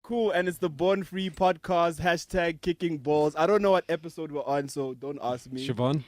Cool, and it's the Born Free podcast, hashtag kicking balls. I don't know what episode we're on, so don't ask me. Chervon.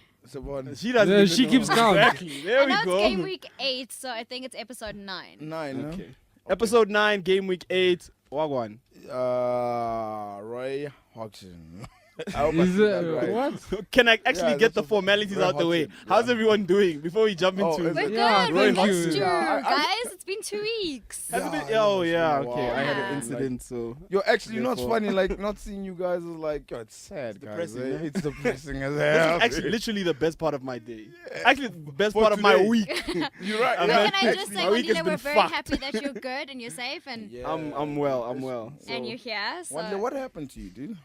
She doesn't Yeah, even she know. keeps count. Exactly. There I we know go. it's game week 8, so I think it's episode 9. 9, Okay. Episode 9, game week 8. Wagwan. Roy Hodgson. I hope I Is said it, that right. what? Can I actually Yeah, get that's the what- formalities Roy out the way? Hodgson, How's yeah. everyone doing before we jump Oh, into is We're it? good. Yeah, We Roy missed Hodgson. you, Yeah, guys. It's been 2 weeks. Has it been? Yeah, I know, Oh, it's yeah. been a Okay, while. I had an Yeah. incident, so. Yo, actually, you know what's Therefore- funny? Like, not seeing you guys is like, yo, it's sad, guys. depressing, man. It's depressing as This hell. is actually literally the best part of my day. Actually, the best part of my today. week. You're right. I'm But not- can I just actually, say, my week has Wadile, been we're very fucked. happy that you're good and you're safe and Yeah. I'm well. I'm well. and you're here. So. Wonder what happened to you, dude?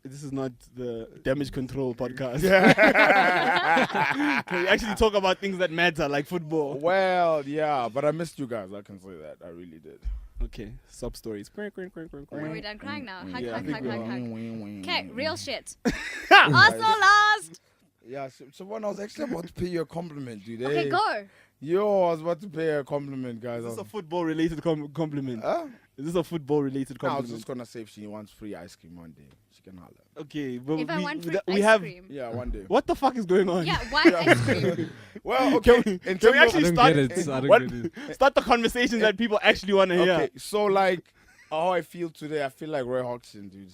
This is not the damage control podcast. Yeah. Can we actually talk about things that matter, like football? Well, yeah, but I missed you guys. I can say that. I really did. Okay, sub stories. Are we done crying now? Hug, Yeah, I hug, think hug, we hug, are. hug. Okay, real shit. Guys, Arsenal lost. Yeah, so when I was actually about to pay you a compliment, dude. Okay, Hey, go. Yo, I was about to pay a compliment, guys. Is this a football-related compliment? Huh? Is this a football-related No, I was compliment? just gonna say if she wants free ice cream one day, she can holler. Okay, but If I want free we ice have. cream. Yeah, one day. What the fuck is going on? Yeah, why ice cream? Well, Can okay. we, in can we terms of- actually I don't start? get it. I don't what- get it. Start the conversation that people actually want to hear. Okay, so like how I feel today, I feel like Roy Hodgson, dude.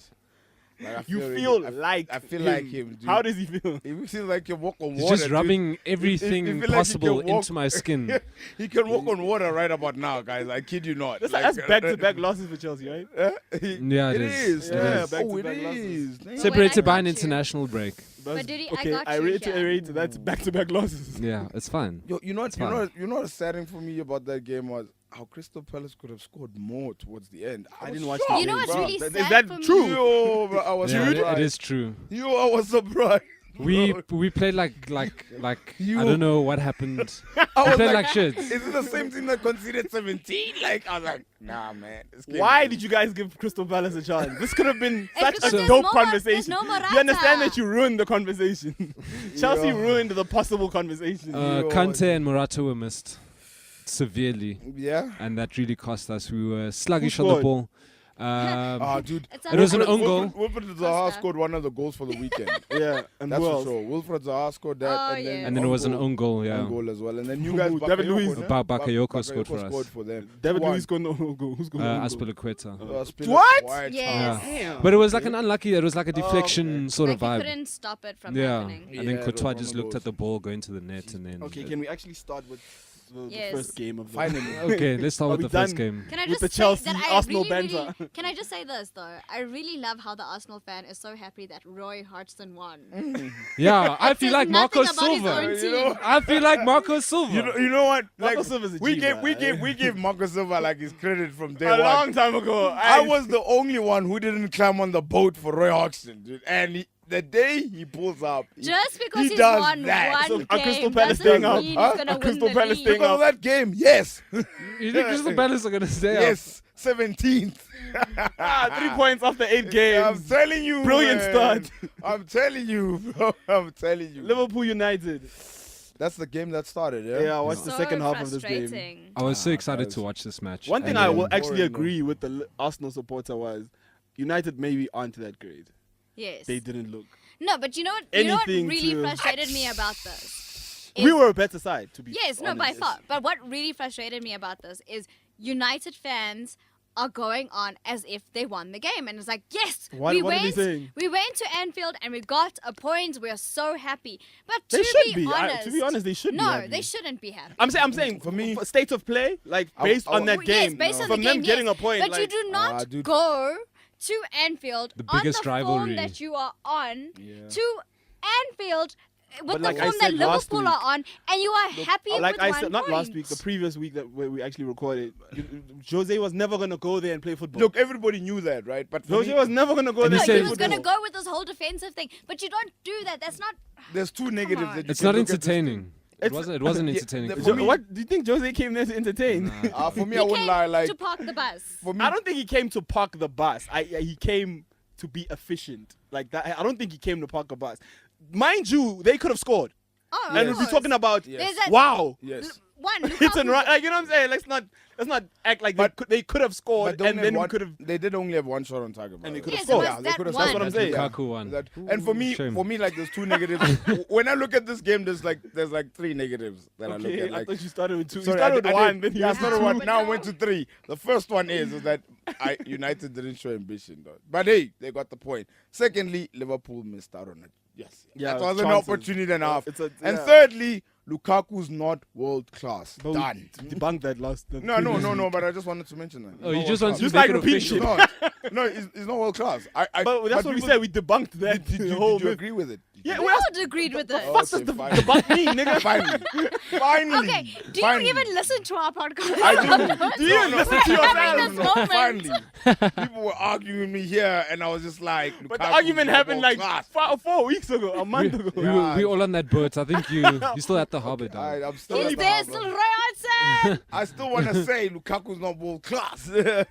Like, I You really- feel I like I feel him. like him, dude. How does he feel? He feels like he walk on He's water. just rubbing everything feel like he possible can walk- into my skin. He can walk on water right about now, guys. I kid you not. That's back-to-back losses for Chelsea, right? Yeah, it is. It Yeah, is. back-to-back it losses. is. So- Separated by got an you. international break. But Diddy, I okay, got I you reiterate that's back-to-back losses. Yeah, it's fine. Yo, you know what? It's fine. You know what the sad thing for me about that game was how Crystal Palace could have scored more towards the end. I was didn't watch shocked, the You know what's bro. really Is sad that for true? me? Yo, bro, I was Yeah, it surprised. is true. Yo, I was surprised. We bro. we played like You- I don't know what happened. I We was played like, like shit. is it the same team that conceded 17? Like, I was like, nah, man. this game Why is- did you guys give Crystal Palace a chance? This could have been It's such because a there's dope no more- conversation. there's no Morata. You understand that you ruined the conversation. Chelsea Yeah. ruined the possible conversation. Yo, Kante and Morata were missed severely, Yeah? and that really cost us. We were sluggish Who on the scored? ball. Ah, dude. It's It was an unfair. own goal. Wilfred Zaha Costa. scored one of the goals for the weekend. yeah, and That's who for else? sure. Wilfred Zaha scored that, Oh, and then yeah. And then it was an own goal, yeah. own goal as well. And then you Who- guys, who? David Bakayoko, Luiz? no? Bakayoko scored for us. scored for them. David 2-1. Luiz scored no goal. Who's going Aspilicueta. Spiller What? White. Yes. Damn. But it was like an unlucky. It was like a deflection sort Like of you vibe. couldn't stop it from Yeah, happening. and Yeah, then it was Courtois one just of looked those. at the ball going to the net, and then. Okay, can we actually start with the Yes. first game of the Finally. Okay, let's start Are with we the first done? game. Can I With just the say Chelsea that I Arsenal really, banter. can I just say this though? I really love how the Arsenal fan is so happy that Roy Hodgson won. Yeah, I It feel says like Marco nothing about his Silva. own You team. know? I feel like Marco Silva. You know what? Marco Like, Silva's a we G, gave man. Marco Silva like his credit from day a one. long time ago. I was the only one who didn't climb on the boat for Roy Hodgson, dude. And the day he pulls up, Just because he he's does won that. one So, are game Crystal Palace doesn't staying up? mean Huh? he's gonna Are win Crystal the Palace league. staying because of that game, yes, You think Crystal Palace are gonna stay up? yes, 17th. 3 points after 8 I'm games. telling you, Brilliant man. start. I'm telling you, bro. I'm telling you. Liverpool United. That's the game that started, yeah. Yeah, I watched the So second half of this game. frustrating. I was so excited guys. to watch this match. One thing And I then- will actually boring, agree with the Arsenal supporter was United maybe aren't that great. Yes. They didn't look. No, but you know what? You know what Anything really to- frustrated me about this? We is- were a better side, to be Yes, no, by honest. far. But what really frustrated me about this is United fans are going on as if they won the game, and it's like, yes, What are they saying? we went to Anfield and we got a point. We are so happy. But They to should be. honest, To be honest, they should be no, happy. they shouldn't be happy. I'm saying For me- state of play, like based on that Oh, yes, game, based on from the them game, getting yes. a point. But like, you do not dude. go to Anfield The on biggest the rivalry. form that you are on Yeah. to Anfield with But the like I form that said last Liverpool week- are on, and you are happy like with I one said, not point. last week, the previous week that where we actually recorded, Jose was never gonna go there and play football. Look, everybody knew that, right? But for Jose me, was never gonna go And there. he and No, play he was said- going to football. go with this whole defensive thing, but you don't do that. That's not. there's two negatives. on. That you It's can not look at this entertaining. It It's- wasn't. It wasn't Yeah, entertaining. the- for for me. me- What do you think Jose came there to entertain? For me, He I wouldn't came lie. Like, to park the bus. for me, I don't think he came to park the bus. He came to be efficient like that. I don't think he came to park a bus. Mind you, they could have scored. Oh, And of we're course. talking about Yes. There's that wow, yes. one. hit and Lukaku- run. Like, you know what I'm saying? Let's Let's not act like But- they could have scored But and then we could have. they did only have one shot on target. And they by could the have way. scored. Yes, it was they that could have one. That's what I'm saying. Lukaku one. And for me, Shame. like there's two negatives. When I look at this game, there's like three negatives that I look Okay, at. I Like, thought you started with two. sorry, you started I with one, did. then you Yeah, I went started to with one. But Now I no. went to three. The first one is that United didn't show ambition, though. But hey, they got the point. Secondly, Liverpool missed out on it. Yes, Yeah, that was an chances. opportunity and a half. It's a- And yeah. thirdly, Lukaku's not world class. But we Done. Debunked that last. No. But I just wanted to mention that. Oh, you just want to Just make like it repeat official. shit. No, it's not world class. But that's what we people- said. We debunked that. Did the you, whole did you myth. agree with it? Yeah, We well, all agreed with this. Oh, fuck does okay, the fine. debunk me, nigga? Finally. Okay, do Finally. you even listen to our podcast? I do. Do you listen to Having yourself? this moment. Finally. People were arguing with me here, and I was just like, But the Lukaku's argument not happened world like class. 4 weeks ago, a month ago. We all on that boat. I think you're still at the harbour, dog. Alright, I'm still Is at the there harbor. still Roy Hodgson? I still want to say Lukaku's not world class.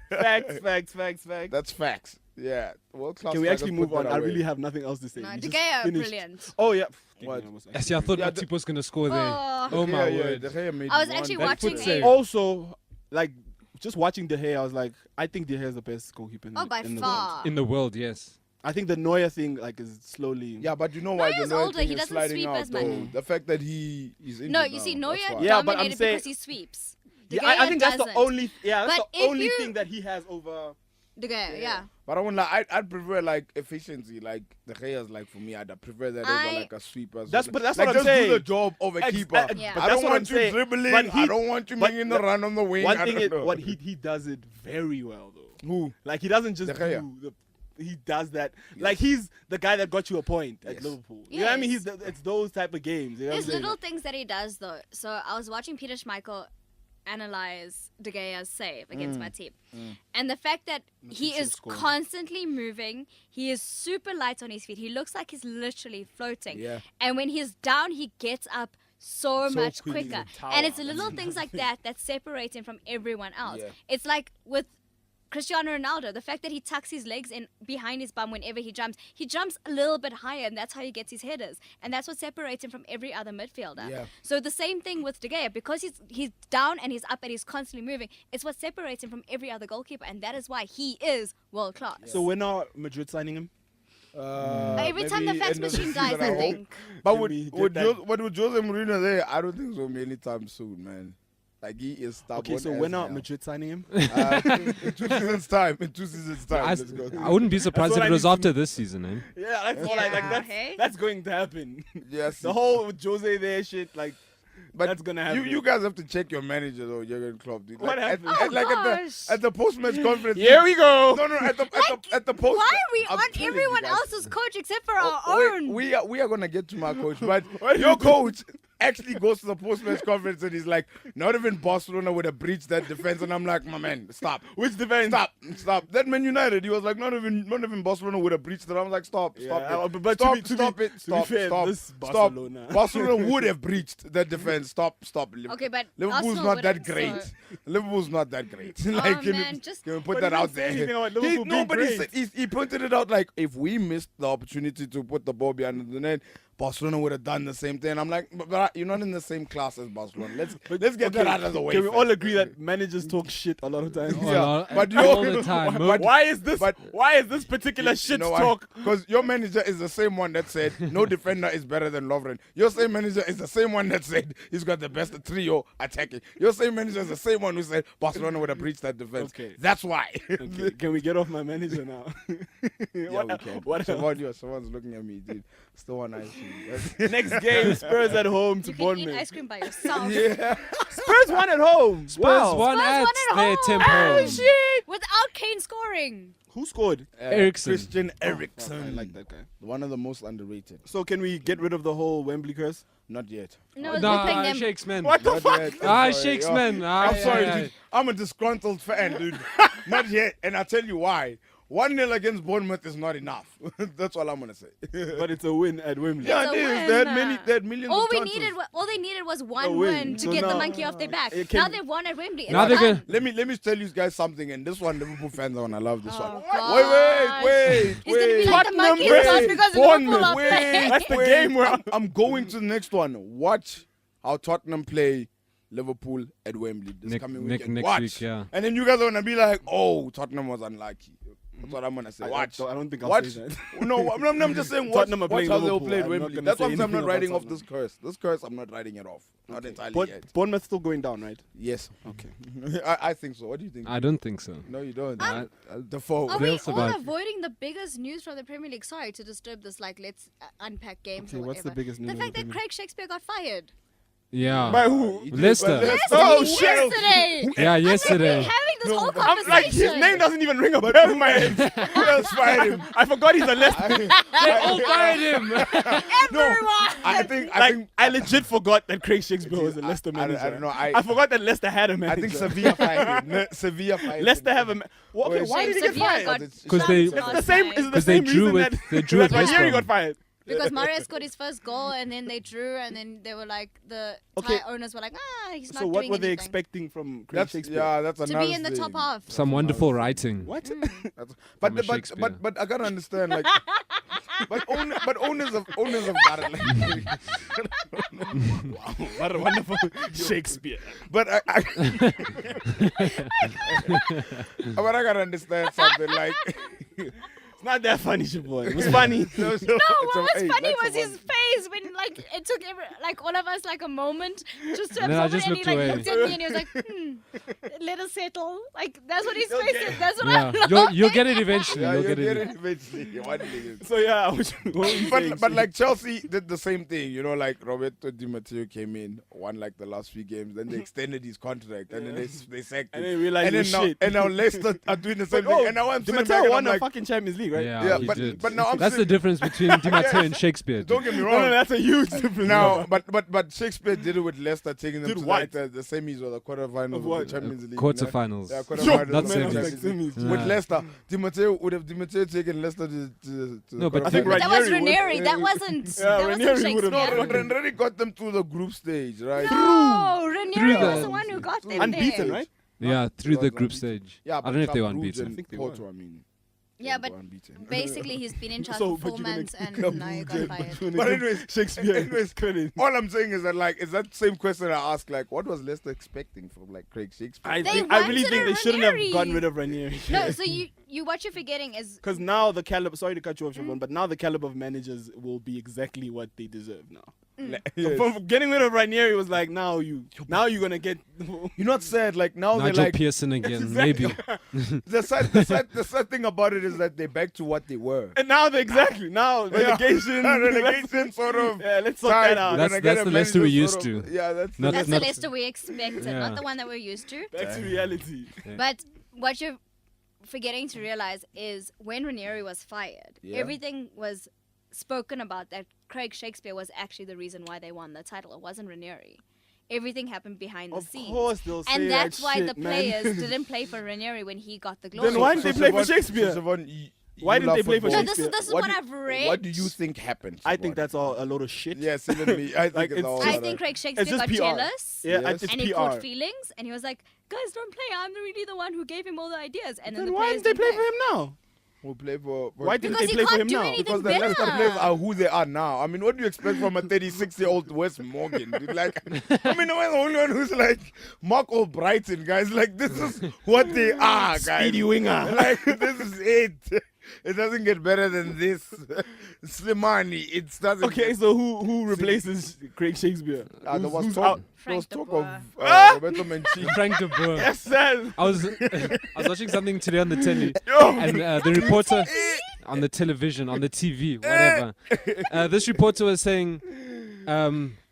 Facts. That's facts. Yeah, world class. Can we striker, actually put move on? that I away. really have nothing else to say. No, We De just Gea, finished. brilliant. Oh yeah. What? Actually, I thought Yeah, Matip was gonna score there. Oh. Oh my Yeah, word. De Gea made I was one. actually That watching foot a. save. Also, like just watching De Gea, I was like, I think De Gea is the best goalkeeper in, Oh, by in the world. far. In the world, yes. I think the Neuer thing like is slowly. Yeah, but you know why Neuer's the Neuer older, thing he is doesn't sliding sweep out, as though. much. The fact that he is injured No, you now, see, that's Neuer why. Yeah, but I'm dominated saying- because he sweeps. De Yeah, I Gea think that's the doesn't. only. Yeah, that's But the if only you- thing that he has over. De Gea, yeah. But I won't lie, I'd prefer like efficiency, like the Gea's like for me, I'd prefer that over like a sweeper. But that's like, what I'm just saying. do the job of a keeper. Yeah. But I that's don't what I'm want you saying. dribbling. But I don't want you but making the run on the wing. One I thing don't is, know. what he does it very well though. Who? Like he doesn't just De Gea. do the. He does that. Like he's the guy that got you a point at Yes. Liverpool. You know what I mean? Yes. It's those type of games. You know what There's I'm saying? little things that he does though. So I was watching Peter Schmeichel analyze De Gea's save against Matip, and the fact that he should is score. constantly moving, he is super light on his feet. He looks like he's literally floating. Yeah. And when he's down, he gets up so much quickly, quicker. he's a tower. And it's the little things like that that separate him from everyone else. Yeah. It's like with Cristiano Ronaldo, the fact that he tucks his legs in behind his bum whenever he jumps a little bit higher, and that's how he gets his headers, and that's what separates him from every other midfielder. Yeah. So the same thing with De Gea, because he's down and he's up and he's constantly moving. It's what separates him from every other goalkeeper, and that is why he is world class. So when are Madrid signing him? Every time the maybe fax end of the machine dies, season, I hope. think. But Can with we get with, that? with Jose Mourinho there, I don't think it's gonna be anytime soon, man. Like he is stubborn. Okay, so as when are hell. Madrid signing him? In 2 seasons time. In 2 seasons time. I, Let's go. I wouldn't be surprised That's if what it I was need to after this season, eh? Yeah, that's all I like. Yeah, hey? That's going to happen. Yes. The whole Jose there shit, like But that's gonna happen. You guys have to check your manager though, Jurgen Klopp. Dude. What Like, happened? gosh. at the post-match conference. Here we go. No, at the post. Why are we I'm on telling you everyone guys. else's coach except for our Oh, own? wait, we are gonna get to my coach, but What your you do? coach actually goes to the post-match conference and he's like, not even Barcelona would have breached that defense, and I'm like, my man, stop. Which defense? Stop. That Man United, he was like, not even Barcelona would have breached it. I was like, stop Yeah, it. but Stop to be fair, stop. this Barcelona. Barcelona would have breached that defense. Stop. Okay, but Liverpool's Arsenal not that wouldn't, great. so- Liverpool's not that great. Oh, can man, we, just- can we put But that he out didn't say anything there? about Liverpool being Nobody great. said, he pointed it out like if we missed the opportunity to put the ball behind the net, Barcelona would have done the same thing. I'm like, but you're not in the same class as Barcelona. Let's get that out of the way. Can we first. all agree that managers talk shit a lot of times? Yeah. but all the time. but- Why is this? But- why is this particular shit talk? Because your manager is the same one that said no defender is better than Lovren. Your same manager is the same one that said he's got the best trio attacking. Your same manager is the same one who said Barcelona would have breached that defense. Okay. That's why. Okay, can we get off my manager now? Yeah, we can. What else? Someone's looking at me, dude. Still want ice cream. Next game, Spurs at home to You can eat Bournemouth. ice cream by yourself. Yeah. Spurs won at home. Spurs Wow. won Spurs at won at their home. tempo. Oh shit! Without Kane scoring. Who scored? Eriksen. Christian I Eriksen. like that guy. One of the most underrated. So can we get rid of the whole Wembley curse? Not yet. No, we're Nah, playing them. shakes man. What the Not fuck? yet. Ah, I'm sorry. shakes Yeah. man. Ah, I'm sorry, yeah, dude. I'm a disgruntled fan, dude. Not yet. And I'll tell you why. 1-0 against Bournemouth is not enough. That's all I'm going to say. But it's a win at Wembley. Yeah, It's it a is. win. They had millions All of we chances. needed, all they needed was A one win. win to So get the now- monkey off their back. it can- Now they've won at Wembley. Now It's they're done. gonna- Let me tell you guys something, and this one Liverpool fans are gonna love this Oh, one. gosh. Wait. It's gonna be like the Tottenham monkey versus sauce because Bournemouth. Liverpool are Wait, playing. That's the game where I'm going to the next one. Watch how Tottenham play Liverpool at Wembley this coming next weekend. week, Watch. yeah. And then you guys are gonna be like, oh, Tottenham was unlucky. That's what I'm gonna say. Watch. I don't think I'll Watch. say that. No, I'm just saying. Watch, Tottenham are watch playing how they'll Liverpool. play at I'm not Wembley. gonna That's say why I'm anything not about writing off Tottenham. this curse. This curse, I'm not writing it off. Not entirely yet. Bournemouth still going down, right? Yes. Okay. I think so. What do you think? I don't think so. No, you don't. The Are foe. we They'll all survive. avoiding the biggest news from the Premier League? Sorry to disturb this. Like, let's unpack games Okay, or what's whatever. the biggest news The in fact the that Premier Craig Shakespeare got fired. Yeah. By who? Leicester. Oh, shit. Yesterday. Yeah, yesterday. We're having this whole I'm conversation. like, his name doesn't even ring a bell in my head. Who else fired him? I forgot he's a Leicester. They all fired him. Everyone. I think. I legit forgot that Craig Shakespeare was a Leicester manager. I don't know. I forgot that Leicester had a I manager. think Sevilla fired him. Sevilla fired Leicester him. have a. Well, okay, Wait, why did he get Sevilla fired? got Because they- dumped It's last the same. night. Is the 'Cause they same drew reason with- that they drew with that West Ranieri Brom. got fired. Because Mares scored his first goal, and then they drew, and then they were like, the Okay. Thai owners were like, he's not So doing what were they anything. expecting from Craig That's Shakespeare? yeah. That's To another be in the top thing. half. Some wonderful writing. What? That's, From a Shakespeare. but I gotta understand like, but owners of gotta like, What a wonderful Shakespeare. but but I gotta understand something like. It's not that funny, boy. It was funny. No, what was funny was his face when, like, it took all of us like a moment just to And then I absorb just it, and he looked like away. looked at me and he was like, let us settle. Like, that's what his face is. That's what Yeah, I you'll get it eventually. Yeah, You'll you get get it. it eventually. One day. So yeah, what were you saying? But like Chelsea did the same thing, you know, like Roberto Di Matteo came in, won like the last few games, then they extended his contract, and then they sacked him. And they realized and he then was now, shit. and now Leicester are doing the same thing. And now I'm Di sitting back Matteo and won I'm a like, fucking Champions League, right? Yeah, Yeah, he but- did. but now I'm That's the sitting- difference between Di Matteo and Shakespeare. don't get me No, wrong. that's a huge difference. Now, but Shakespeare did it with Leicester, taking them Did to what? like the semis or the quarterfinals of what? the Champions League. Quarterfinals. Yeah, Yo, quarterfinals. not of the semis. Champions League. Semis. With Nah. Leicester, Di Matteo taken Leicester to No, but the I think quarterfinals. That was Ranieri would- Ranieri. That wasn't. Yeah, that Ranieri wasn't would have- Shakespeare. No, Ranieri got them to the group stage, right? No, Ranieri Through was the- the one who got them Unbeaten, there. right? Yeah, through the was group unbeaten. stage. Yeah, I but don't know if they were Club Brugge unbeaten. and think they were. Porto, I mean. Yeah, They but were unbeaten. basically he's been in charge So, for but 4 you're gonna months, and Club now he got Brugge, fired. you're gonna But give anyways, Shakespeare anyways, credit. all I'm saying is that like it's that same question I asked, like what was Leicester expecting from like Craig Shakespeare? I They really wanted think a they shouldn't have Ranieri. gotten rid of Ranieri. No, so you what you're forgetting is Because now the caliber, sorry to cut you off, Chervon, but now the caliber of managers will be exactly what they deserve now. Yes. From getting rid of Ranieri was like, now you're gonna get. You know what's sad? Like now Nigel they're like Pearson again, Exactly. maybe. the sad thing about it is that they're back to what they were. And now now relegation, relegation sort of. Yeah, let's sort time. that out. We're That's- gonna that's get a the Leicester we manager used sort of- to. Yeah, that's Not- that's not- the Leicester we expected, Yeah. not the one that we're used to. Back to reality. But what you're forgetting to realize is when Ranieri was fired, Yeah. everything was spoken about that Craig Shakespeare was actually the reason why they won the title. It wasn't Ranieri. Everything happened behind the Of scenes. course they'll say And that's that why shit, the man. players didn't play for Ranieri when he got the glory. Then why didn't they play for Siobhan- Shakespeare? Siobhan, Why didn't they play for No, Shakespeare? this is what I've read. What do you think happened? I think Siobhan? that's all a load of shit. Yeah, same with me. I think Like, it's it's all. just- I right. think Craig Shakespeare just got PR. jealous. Yeah, Yes. it's And he PR. caught feelings, and he was like, "Guys, don't play. I'm really the one who gave him all the ideas." And then Then the why players didn't they play didn't for him now? Who play for? Why didn't Because they he play for can't him do now? anything. Because the better. Leicester players are who they are now. I mean, what do you expect from a 36-year-old Wes Morgan? Dude? Like, I mean, I'm the only one who's like Mark Albrighton, guys. Like, this is what they are, guys. Speedy winger. Like, this is it. It doesn't get better than this. Slimani, it doesn't. Okay, get, so who replaces Craig Shakespeare? there was Who's talk, out? there was Frank talk de of Boer. Roberto Mancini. Frank de Boer. Yes, sir. I was watching something today on the telly, Yo. and the reporter on the television, on the TV, whatever. This reporter was saying,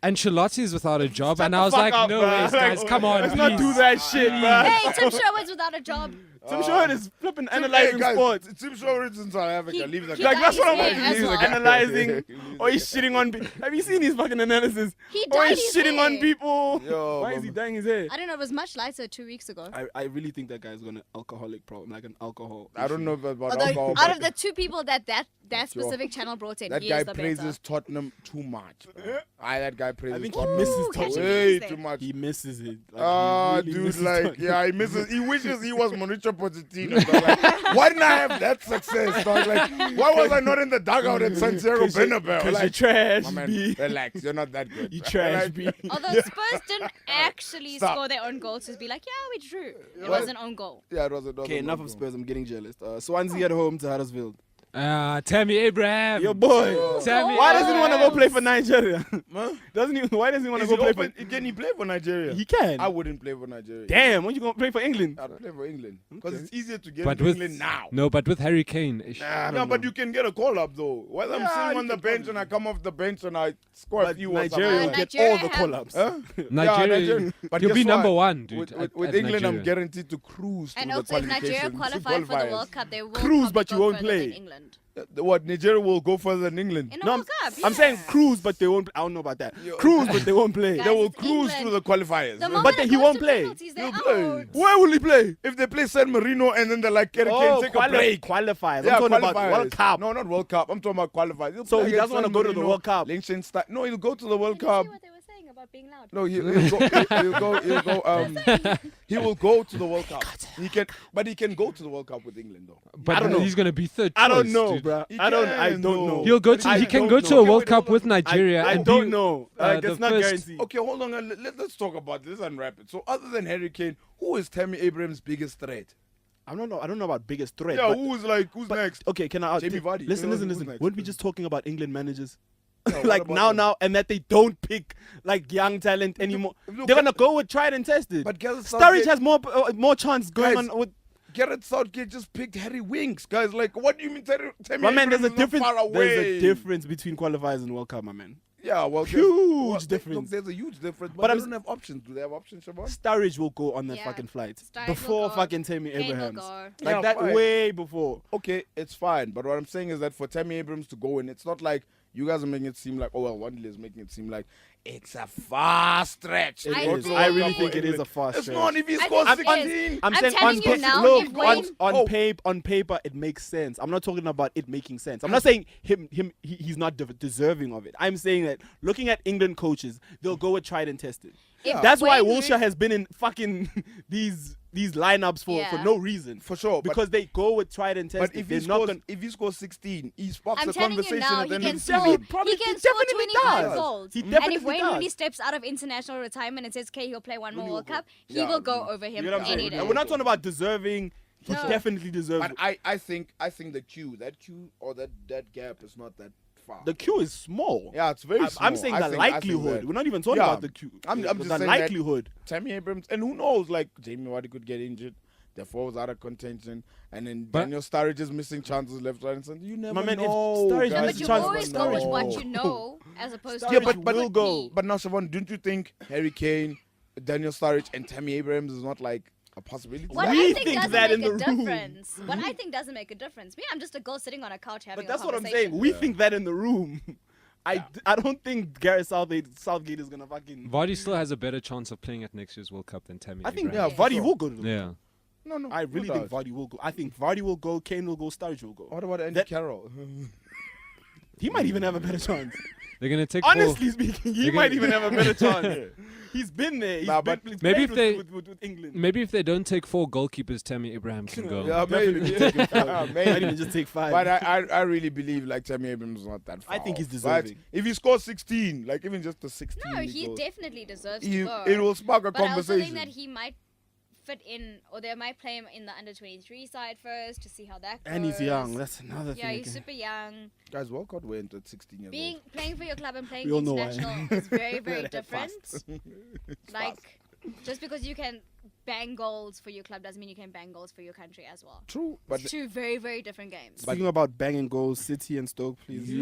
Ancelotti is without a job, and I was Fuck like, up, no bruh. ways, guys, come on, Let's please. not do that shit, man. Hey, Tim Sherwood's without a job. Tim Sherwood is flipping Hey, analyzing guys, sports. Tim Sherwood is in South Africa. He- Leave the he guy. Like, that's what I'm dyed like. his hair He's as well. analyzing, or he's shitting on people. Have you seen his fucking analysis? He Or dyed he's his shitting hair. on people. Yo, Why is he mama. dyeing his hair? I don't know. It was much lighter 2 weeks ago. I really think that guy's got an alcoholic problem, like an alcohol. I don't issue. know about Although, alcohol, out but of the two people that Sure. specific channel brought in, that he guy is the praises better. Tottenham too much. Bro. That guy praises I think he Tottenham misses Ooh, Tottenham. catching way feelings too much. He misses it. Like, Ah, he really dude, misses like, Tottenham. yeah, he misses. He wishes he was Mauricio Mauricio Pochettino. Dog. Like, why didn't I have that success? Dog? Like, why was I not in the dugout at Santiago Bernabeu? Because Like, you're trash, my man, B. relax. You're not that good. You bro. trash, Like, B. Although Spurs didn't actually Stop. score their own goals, to be like, yeah, we drew. It What? was an own goal. Yeah, it was a Okay, enough of Spurs. I'm getting jealous. Swansea at home to Huddersfield. Tammy Abraham. Your boy. Tammy Why doesn't he want to go Abraham. play for Nigeria? Huh? Doesn't he? Why doesn't he want to Is go he play open? Can he play for Nigeria? He can. I wouldn't play for Nigeria. Damn, when you gonna play for England? I'd play for England because Okay. it's easier to get But to with England now. no, but with Harry Kane. ish. No, but you can get a call up though. While I'm Yeah, sitting you on the can bench call and I come off the bench and I score a But few. Nigeria will Uh, get Nigeria all the have- call-ups. Huh? Nigeria. But You'll guess be number what? one, dude. With at England, I'm Nigeria. guaranteed to cruise And through also, the if Nigeria qualifications. qualify for the Qualifiers. World Cup, they will Cruise, probably but you go won't further play. than England. What, Nigeria will go further than England? In the No, World Cup, I'm yeah. saying cruise, but they won't. I don't know about that. Yo. Cruise, but they won't play. Guys, They will it's cruise England. through the qualifiers. The moment But it he goes won't to play. penalties, they're He'll play. out. Where will he play? If they play San Marino and then they're like, Kane, take a break. Qualifiers. Yeah, I'm talking about qualifiers. World Cup. No, not World Cup. I'm talking about qualifiers. He'll So play he against doesn't wanna San go to the Marino, World Cup. Liechtenstein. No, he'll go to the World Did you see Cup. what they were saying about being loud? No, he will go to the World Cup. He can go to the World Cup with England though. But I don't know. he's gonna be third. I don't choice, know, dude. bro. He I can, don't though. know. He'll go to. I He can don't go know. to a Okay, World wait, Cup hold with on. Nigeria. I and don't be, know. the It's not first- guaranteed. Okay, hold on. Let's talk about this and wrap it. So, other than Harry Kane, who is Tammy Abraham's biggest threat? I don't know. I don't know about biggest threat. Yeah, but- who's but- next? Okay, can I ask? Jamie Vardy. Listen, Who's listen. next? Weren't we just talking about England managers? Yeah, what like about them? now, and that they don't pick like young talent anymore. look, They're gonna go with tried and tested. But Gareth Sturridge Southgate- has more chance going Guys, on with. Gareth Southgate just picked Harry Winks, guys. Like, what do you mean, Tammy My man, there's Abraham a is not difference. far away? There's a difference between qualifiers and World Cup, my man. Yeah, well, Huge difference. Look, there's a huge difference, but But they I'm don't have options. Do they have options, Siobhan? Sturridge will go on that Yeah. fucking flight Sturridge will before go. fucking Tammy Kane will Abrahams. go. Like Yeah, that fine. way before. Okay, it's fine. But what I'm saying is that for Tammy Abrams to go in, it's not like you guys are making it seem like, oh, well, Wandile is making it seem like it's a far stretch. to It go is. to the I World really Cup think for it is a England. fast It's stretch. not if he I scores think it is. 16. I'm saying telling on you pa- now, look, if Wayne- on paper it makes sense. I'm not talking about it making sense. I'm not saying he's not deserving of it. I'm saying that looking at England coaches, they'll go with tried and tested. If That's why Wayne Wilshere has been in fucking these lineups for Yeah. no reason. For sure. Because they go with tried and tested. But if they're he not scores, gonna, if he scores 16, he sparks I'm a telling you conversation now, at the he end can of the score. season. Probably- He can he score definitely 25 does. goals. He And definitely if Wayne does. Rooney steps out of international retirement and says, "Okay, he'll play one more Rooney will World go. Cup," he Yeah, will go Rooney. over him You know what I'm any saying? day. And we're not talking about deserving. He No. definitely deserves. But I think the queue or that gap is not that far. The queue is small. Yeah, it's very small. I'm saying I the think- I think likelihood. that- We're not even talking Yeah. about the queue. I'm just the saying likelihood. Tammy Abrams, and who knows, like Jamie Vardy could get injured. The forwards out of contention, and then But- Daniel Sturridge is missing chances left, right, and center. You never My man, if know. Sturridge Yeah, guys. but you chance always for go with Sturridge. what you know, as opposed to Sturridge Yeah, what but will could go. be. But now, Siobhan, don't you think Harry Kane, Daniel Sturridge, and Tammy Abrams is not like a possibility? What We I think think doesn't that make in a the room. difference. What I think doesn't make a difference. Me, I'm just a girl sitting on a couch having But that's a what I'm conversation. saying. We think that in the room. I don't think Gareth Southgate is gonna fucking. Vardy still has a better chance of playing at next year's World Cup than Tammy I think Abraham. Yeah, for Vardy sure. will go to the. Yeah. No. I really no think doubt. Vardy will go. I think Vardy will go. Kane will go. Sturridge will go. What about Andy That- Carroll? He might even have a better chance. They're gonna take. Honestly speaking, he They're might gonna- even have a better chance. He's been there. He's Nah, been, but he's maybe played if they- with England. Maybe if they don't take 4 goalkeepers, Tammy Abraham can go. Yeah, maybe. Definitely take him. Maybe. Might even just take 5. But I really believe like Tammy Abrams is not that far. I think he's off. deserving. But if he scores 16, like even just the 16, No, he goals, definitely deserves he- to go. it will spark a But I also conversation. think that he might fit in, or they might play him in the under-23 side first to see how that goes. And he's young. That's another Yeah, thing. he's again. super young. Guys, Walcott went at 16 years old. Playing for your club and playing We all know why. international is very, very That different. fast. Like, just because you can bang goals for your club doesn't mean you can bang goals for your country as well. True, but It's two very, very different games. Speaking about banging goals, City and Stoke, please.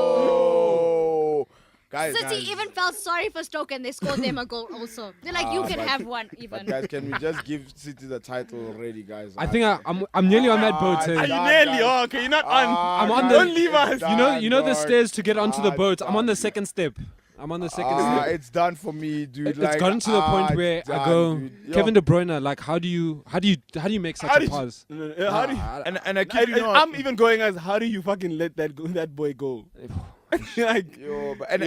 yo, guys, City guys, even felt sorry for Stoke and they scored them a goal also. They're like, you can but- have one even. But guys, can we just give City the title already, guys? I think I'm nearly on that boat. Are you eh? nearly? Oh, okay, you're not on. I'm on the- Don't leave us. You know the stairs to get onto the boat. I'm on the second step. I'm on the second step. It's done for me, dude. It's like, gotten to the point where it's I done, go, dude. Yo. Kevin De Bruyne, like how do you make such How a did pass? How do you? And I kid you not. I'm even going as how do you fucking let that boy go? Like Yo, but,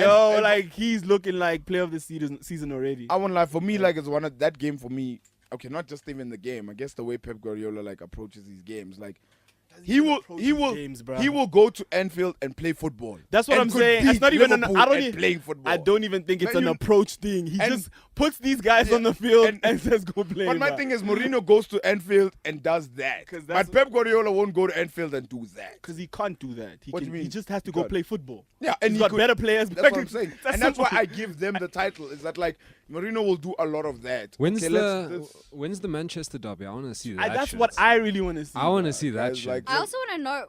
like he's looking like player of the season already. I won't lie. For me, like it's one of that game for me. okay, not just even the game. I guess the way Pep Guardiola like approaches these games, like he will games, bruh. he will go to Anfield and play football. That's what and I'm could saying. It's beat not even an. Liverpool I don't at even. playing football. I don't even think it's Man, an you- approach thing. He and- just puts these guys on the field and says, "Go play." But my thing is, Mourinho goes to Anfield and does that. 'Cause But that's- Pep Guardiola won't go to Anfield and do that. because he can't do that. What do you He mean? just has to He go can't. play football. Yeah, and He's he got could- better players. That's what I'm saying. And that's why simple. I give them the title. Is that like Mourinho will do a lot of that. When's Okay, when's the Manchester derby? I want to see that. That's shit. what I really want to see. I want to bruh. see that Guys, shit. like- I also want to know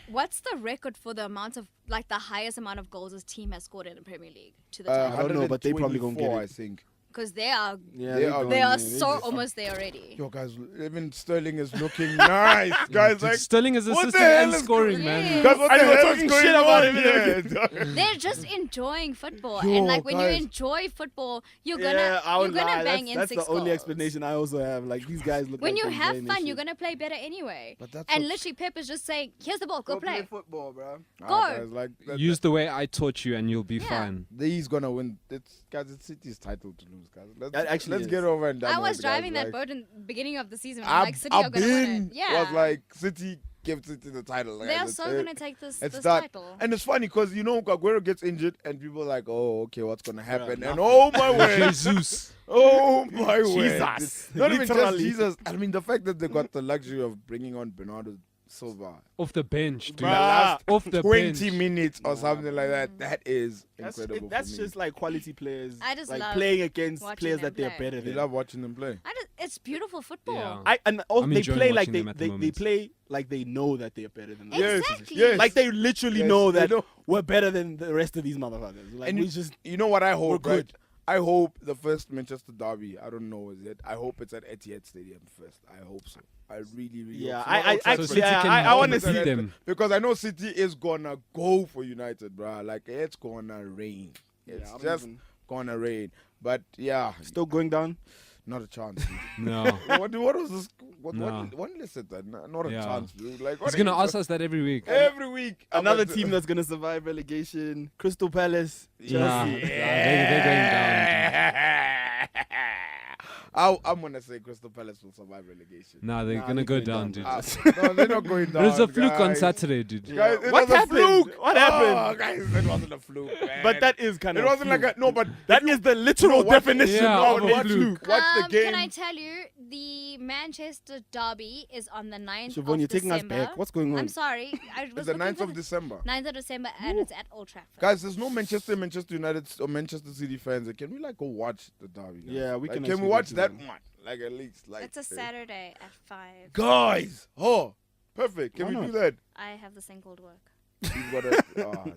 what's the record for the amount of like the highest amount of goals this team has scored in the Premier League to the I title don't know, but they probably gonna get 124, it. I think. because they are Yeah, They are- don't, they are man. so just- almost there already. Yo, guys, even Sterling is looking nice. Guys, Dude, like Sterling is what the assisting hell and is scoring, going- man. guys, what And the we're hell talking is going shit about on him. here? They're just enjoying football, Yo, and like when guys. you enjoy football, you're Yeah, gonna I you're won't gonna lie. bang in That's six the only goals. explanation I also have. Like these guys look. When like you they're have enjoying fun, this you're shit. gonna play better anyway. But that's And what- literally, Pep is just saying, "Here's the ball, go play." football, bro. Go. Guys, like, Use the way I taught you, and you'll be Yeah. fine. he's gonna win. It's City's title to lose, guys. That actually let's is. get over and done I with was it, driving guys. that boat in the beginning of the season. I've, Like City are gonna win it. Yeah, was like City give City the title. they are guys. so It's- gonna take this it's this that. title. And it's funny because Aguero gets injured and people are like, oh, okay, what's gonna happen? And nothing. oh my word, Jesus. oh my word, Jesus. not even just Literally. Jesus. I mean, the fact that they got the luxury of bringing on Bernardo Silva Off the bench, dude. Bruh. Off the 20 bench. minutes or something like that. That is That's, incredible. that's for me. just like quality players. I just like love playing against watching players them that they're play. better you than. love watching them play. It's beautiful football. Yeah. And also I'm they enjoying play like watching they them at the they moment. play like they know that they're better than. us. Yes, Exactly. yes. Like they literally Yes, know they that know. we're better than the rest of these motherfuckers. Like And we just you know what I hope, we're right? good. I hope the first Manchester derby. I don't know, is it? I hope it's at Etihad Stadium first. I hope so. I really, really. Yeah, hope so. I- Not I Old Trafford. actually, City can I want to beat see them. Because I know City is gonna go for United, bro. Like it's gonna rain. It's I don't just even- gonna rain. But yeah, still going down. not a chance. dude. No. what was this? No. What listed that? Not a Yeah. chance, dude. Like what He's are going to you ask us that every week. every week. Another about- team that's gonna survive relegation: Crystal Palace, Chelsea. Nah, they're going down. Dude. I'm gonna say Crystal Palace will survive relegation. Nah, they're Nah, going to they're go going down, dude. down. No, they're not going down. There's a fluke on guys. Saturday, dude. Guys, it What was happened? a fluke. What happened? Oh, guys, that wasn't a fluke, man. But that is kind it of. wasn't like a no. But That is the literal watch- definition Yeah, of of a a fluke. fluke. Watch the game. Can I tell you, the Manchester derby is on the 9th Siobhan, of you're taking us December. back. What's going on? I'm sorry. I was It's the looking 9th for of December. 9th of December, and it's at Old Trafford. Guys, there's no Manchester United or Manchester City fans. Can we like go watch the derby? Guys? Yeah, we Like, can Can we actually watch do that that. one? Like at least like. It's a Saturday at 5. Guys, oh, perfect. Can Why we not? do that? I have this thing called work. You've got a, oh,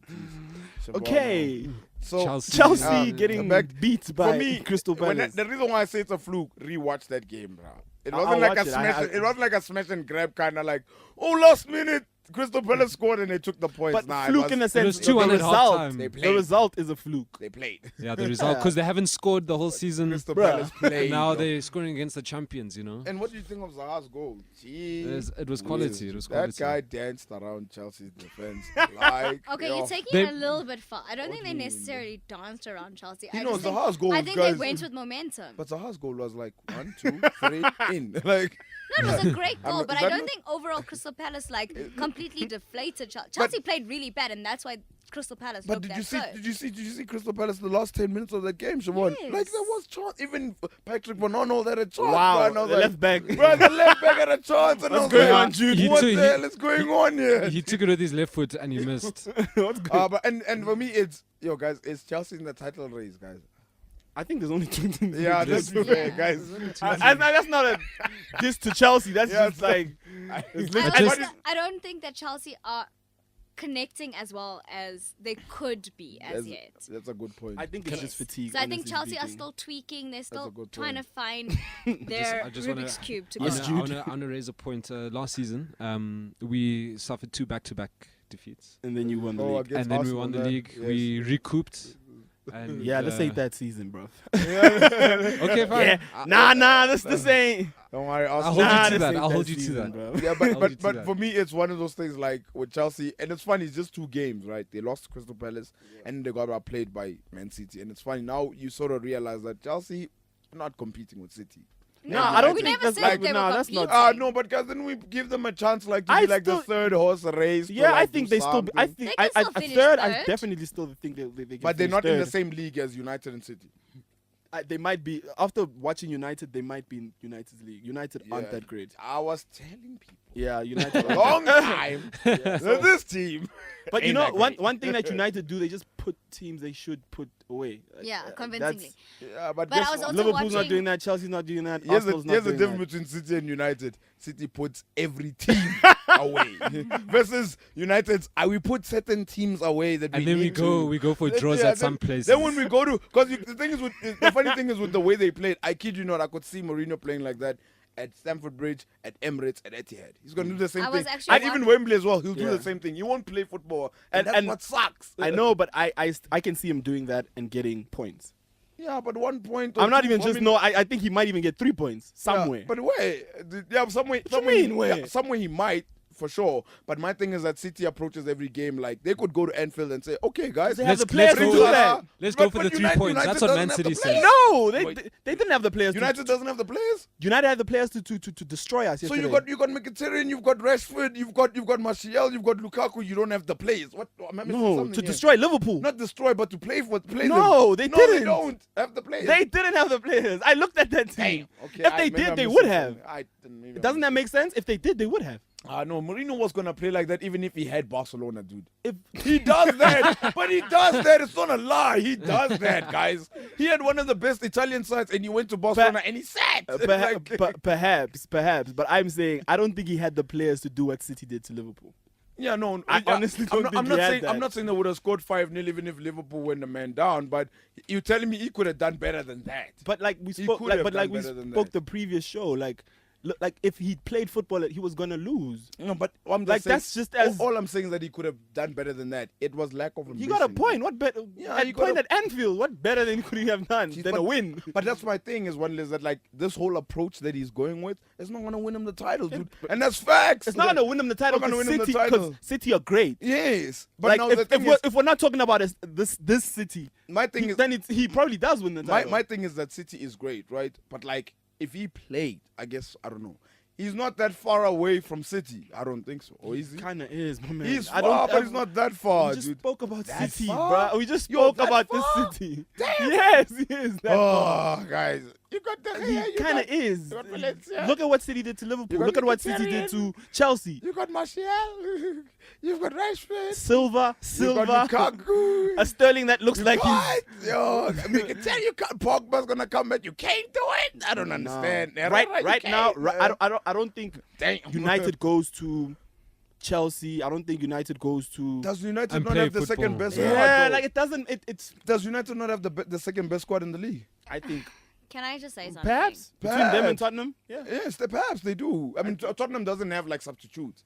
jeez. Okay, So Chelsea. Chelsea getting back- beat by for me, Crystal Palace. the reason why I say it's a fluke, rewatch that game, bro. It I'll wasn't like a watch it. smash. It wasn't like a smash and grab kind of like, oh, last minute Crystal Palace scored and they took the points. But Nah, fluke in a sense, was the 2-1 at result, halftime. They the played. result is a fluke. They played. Yeah, the result, because they haven't scored the whole season. Crystal Bruh. Palace played. And now though. they're scoring against the champions, you know? And what do you think of Zaha's goal? It was quality. It was quality. That guy danced around Chelsea's defense. Like, Okay, yo. you're taking They- it a little bit far. I don't think they do you mean? necessarily danced around Chelsea. You I know, just think, Zaha's goal, I think guys. they went with momentum. But Zaha's goal was like 1, 2, 3 in. Like, No, it was a great goal, not- but is I that don't not- think overall Crystal Palace like completely deflated Chelsea. Chelsea played really bad, and that's why Crystal Palace but looked did that you see? good. Did you see Crystal Palace the last 10 minutes of that game, Chervon? Yes. Like there was chance. Even Patrick Van Arnold had a chance. Wow, bro, and I was the like, left back. Bro, the left back had a chance, and I What's was going like, on, Jude? He What took- the hell is going on here? He took it with his left foot and he missed. What's good? But and for me, it's guys, it's Chelsea in the title race, guys. I think there's only two teams. Yeah, that's that's fair, guys. that's not a diss to Chelsea. That's Yeah, just like it's I, literally- also, I don't think that Chelsea are connecting as well as they could be as yet. That's a good point. I think it's just fatigue. So I think honestly Chelsea are speaking. still tweaking. They're a still good trying to point. find their I just wanna- Rubik's Cube to I go. Yes, want Jude. to raise a point. Last season, we suffered 2 back-to-back defeats. and then you won the league. against And then we Arsenal, won the man. league. Yes. We recouped. And, Yeah, this ain't that season, bro. Okay, fine. Yeah, nah, this ain't. Don't worry, I'll Arsenal. hold you Nah, to this that. ain't I'll hold you to season, that. bro. Yeah, I'll but do but that. for me, it's one of those things like with Chelsea, and it's funny. It's just 2 games, right? They lost to Crystal Palace, and they got outplayed by Man City. And it's funny now. You sort of realize that Chelsea not competing with City. No, I don't we think never that's said like, they were no, that's not. competing. No, but guys, then we give them a chance, like to I be like the still- third horse race. to, Yeah, I like, think do they still. I something. think They can I still finish third. I third. definitely still think they can. But they're finish not in the third. same league as United and City. They might be after watching United. They might be in United's league. United aren't Yeah. that great. I was telling people Yeah, United. a long time that this team. But you ain't know, that one great. one thing that United do, they just put teams they should put away. Yeah, that's- convincingly. Yeah, but But guess I was what? also Liverpool's not watching- doing that. Chelsea's not doing that. Here's the Arsenal's not doing difference that. between City and United. City puts every team away versus United's. We put certain teams away that And we then need we go for draws Yeah, at some then- places. Then when we go to, because the thing is, the funny thing is with the way they played, I kid you not, I could see Mourinho playing like that at Stamford Bridge, at Emirates, at Etihad. He's gonna do the same I was thing, actually and even wondering- Wembley as well. He'll do Yeah. the same thing. He won't play football, and that's And- what sucks. I know, but I can see him doing that and getting points. Yeah, but 1 point. or I'm not two, even I just mean, no. I think he might even get 3 points yeah, somewhere. but where? Yeah, somewhere. you Somewhere, mean, where? yeah, somewhere he might. For sure, but my thing is that City approaches every game like they could go to Anfield and say, "Okay, guys, They have Let's- the players let's to go- do that. Let's But- go for but the 3 United- points. United That's what doesn't Man have City the says. players. No, Wait. they didn't have the players. United doesn't have the players." United had the players to destroy us. So Yesterday. you got Mkhitaryan, you've got Rashford, you've got Martial, you've got Lukaku. You don't have the players. What? Am I missing no something to here? destroy Liverpool. Not destroy, but to play for play. No, them. they no, They didn't. don't have the players. They didn't have the players. I looked at that team. Damn. Okay, If they maybe did, I'm they missing would have. something. Doesn't that make sense? If they did, they would have. No, Mourinho was gonna play like that even if he had Barcelona, dude. If He does that, but he does that. It's not a lie. He does that, guys. He had one of the best Italian sides, and he went to Barcelona and he sat. perhaps, but I'm saying I don't think he had the players to do what City did to Liverpool. Yeah, no. I honestly don't I'm think not he had saying that. I'm not saying they would have scored 5-0 even if Liverpool went the man down. But you're telling me he could have done better than that. But like we He spoke, could like, have but like done we better than spoke that. the previous show, like if he played football, he was gonna lose. No, but I'm just Like, saying, that's just as- all I'm saying is that he could have done better than that. It was lack of ambition. He got a point. What better? Yeah, at he got point a- at Anfield. What better than could he have done See, than a win? But that's my thing is one is that like this whole approach that he's going with is not gonna win him the title, dude. And that's facts. It's not gonna win him the title Not gonna because win him the City, title. 'cause City are great. Yes, but Like now the if thing we're, is, if we're not talking about this City, my thing is then he probably does win the title. my thing is that City is great, right? But like if he played, I guess I don't know. He's not that far away from City. I don't think so. Or is he? Kind of is, my man. He's I far, don't. but he's not that far, We just dude. spoke about That City, far? bro. We just Yo, spoke that about far? this City. Damn. Yes, he is. That far. Oh, guys, you got the He you kind of got- is. you got Valencia. Look at what City did to Liverpool. got Look at what City did to Chelsea. You got Martial. You've got Rashford. Silva, You got Lukaku. a Sterling that looks like he's. What? Yo, I mean, can tell you, Pogba's gonna come back. You can't do it. I don't understand. No. Yeah, Right you now, can't. I don't think Damn. United goes to Chelsea. I don't think United goes to. Does United And not play have the second football. best squad? Yeah, though? like it doesn't. It's. Does United not have the second best squad in the league? I think Can I just say something? perhaps between them and Perhaps. Tottenham. Yeah. Yes, perhaps they do. I mean, Tottenham doesn't have like substitutes,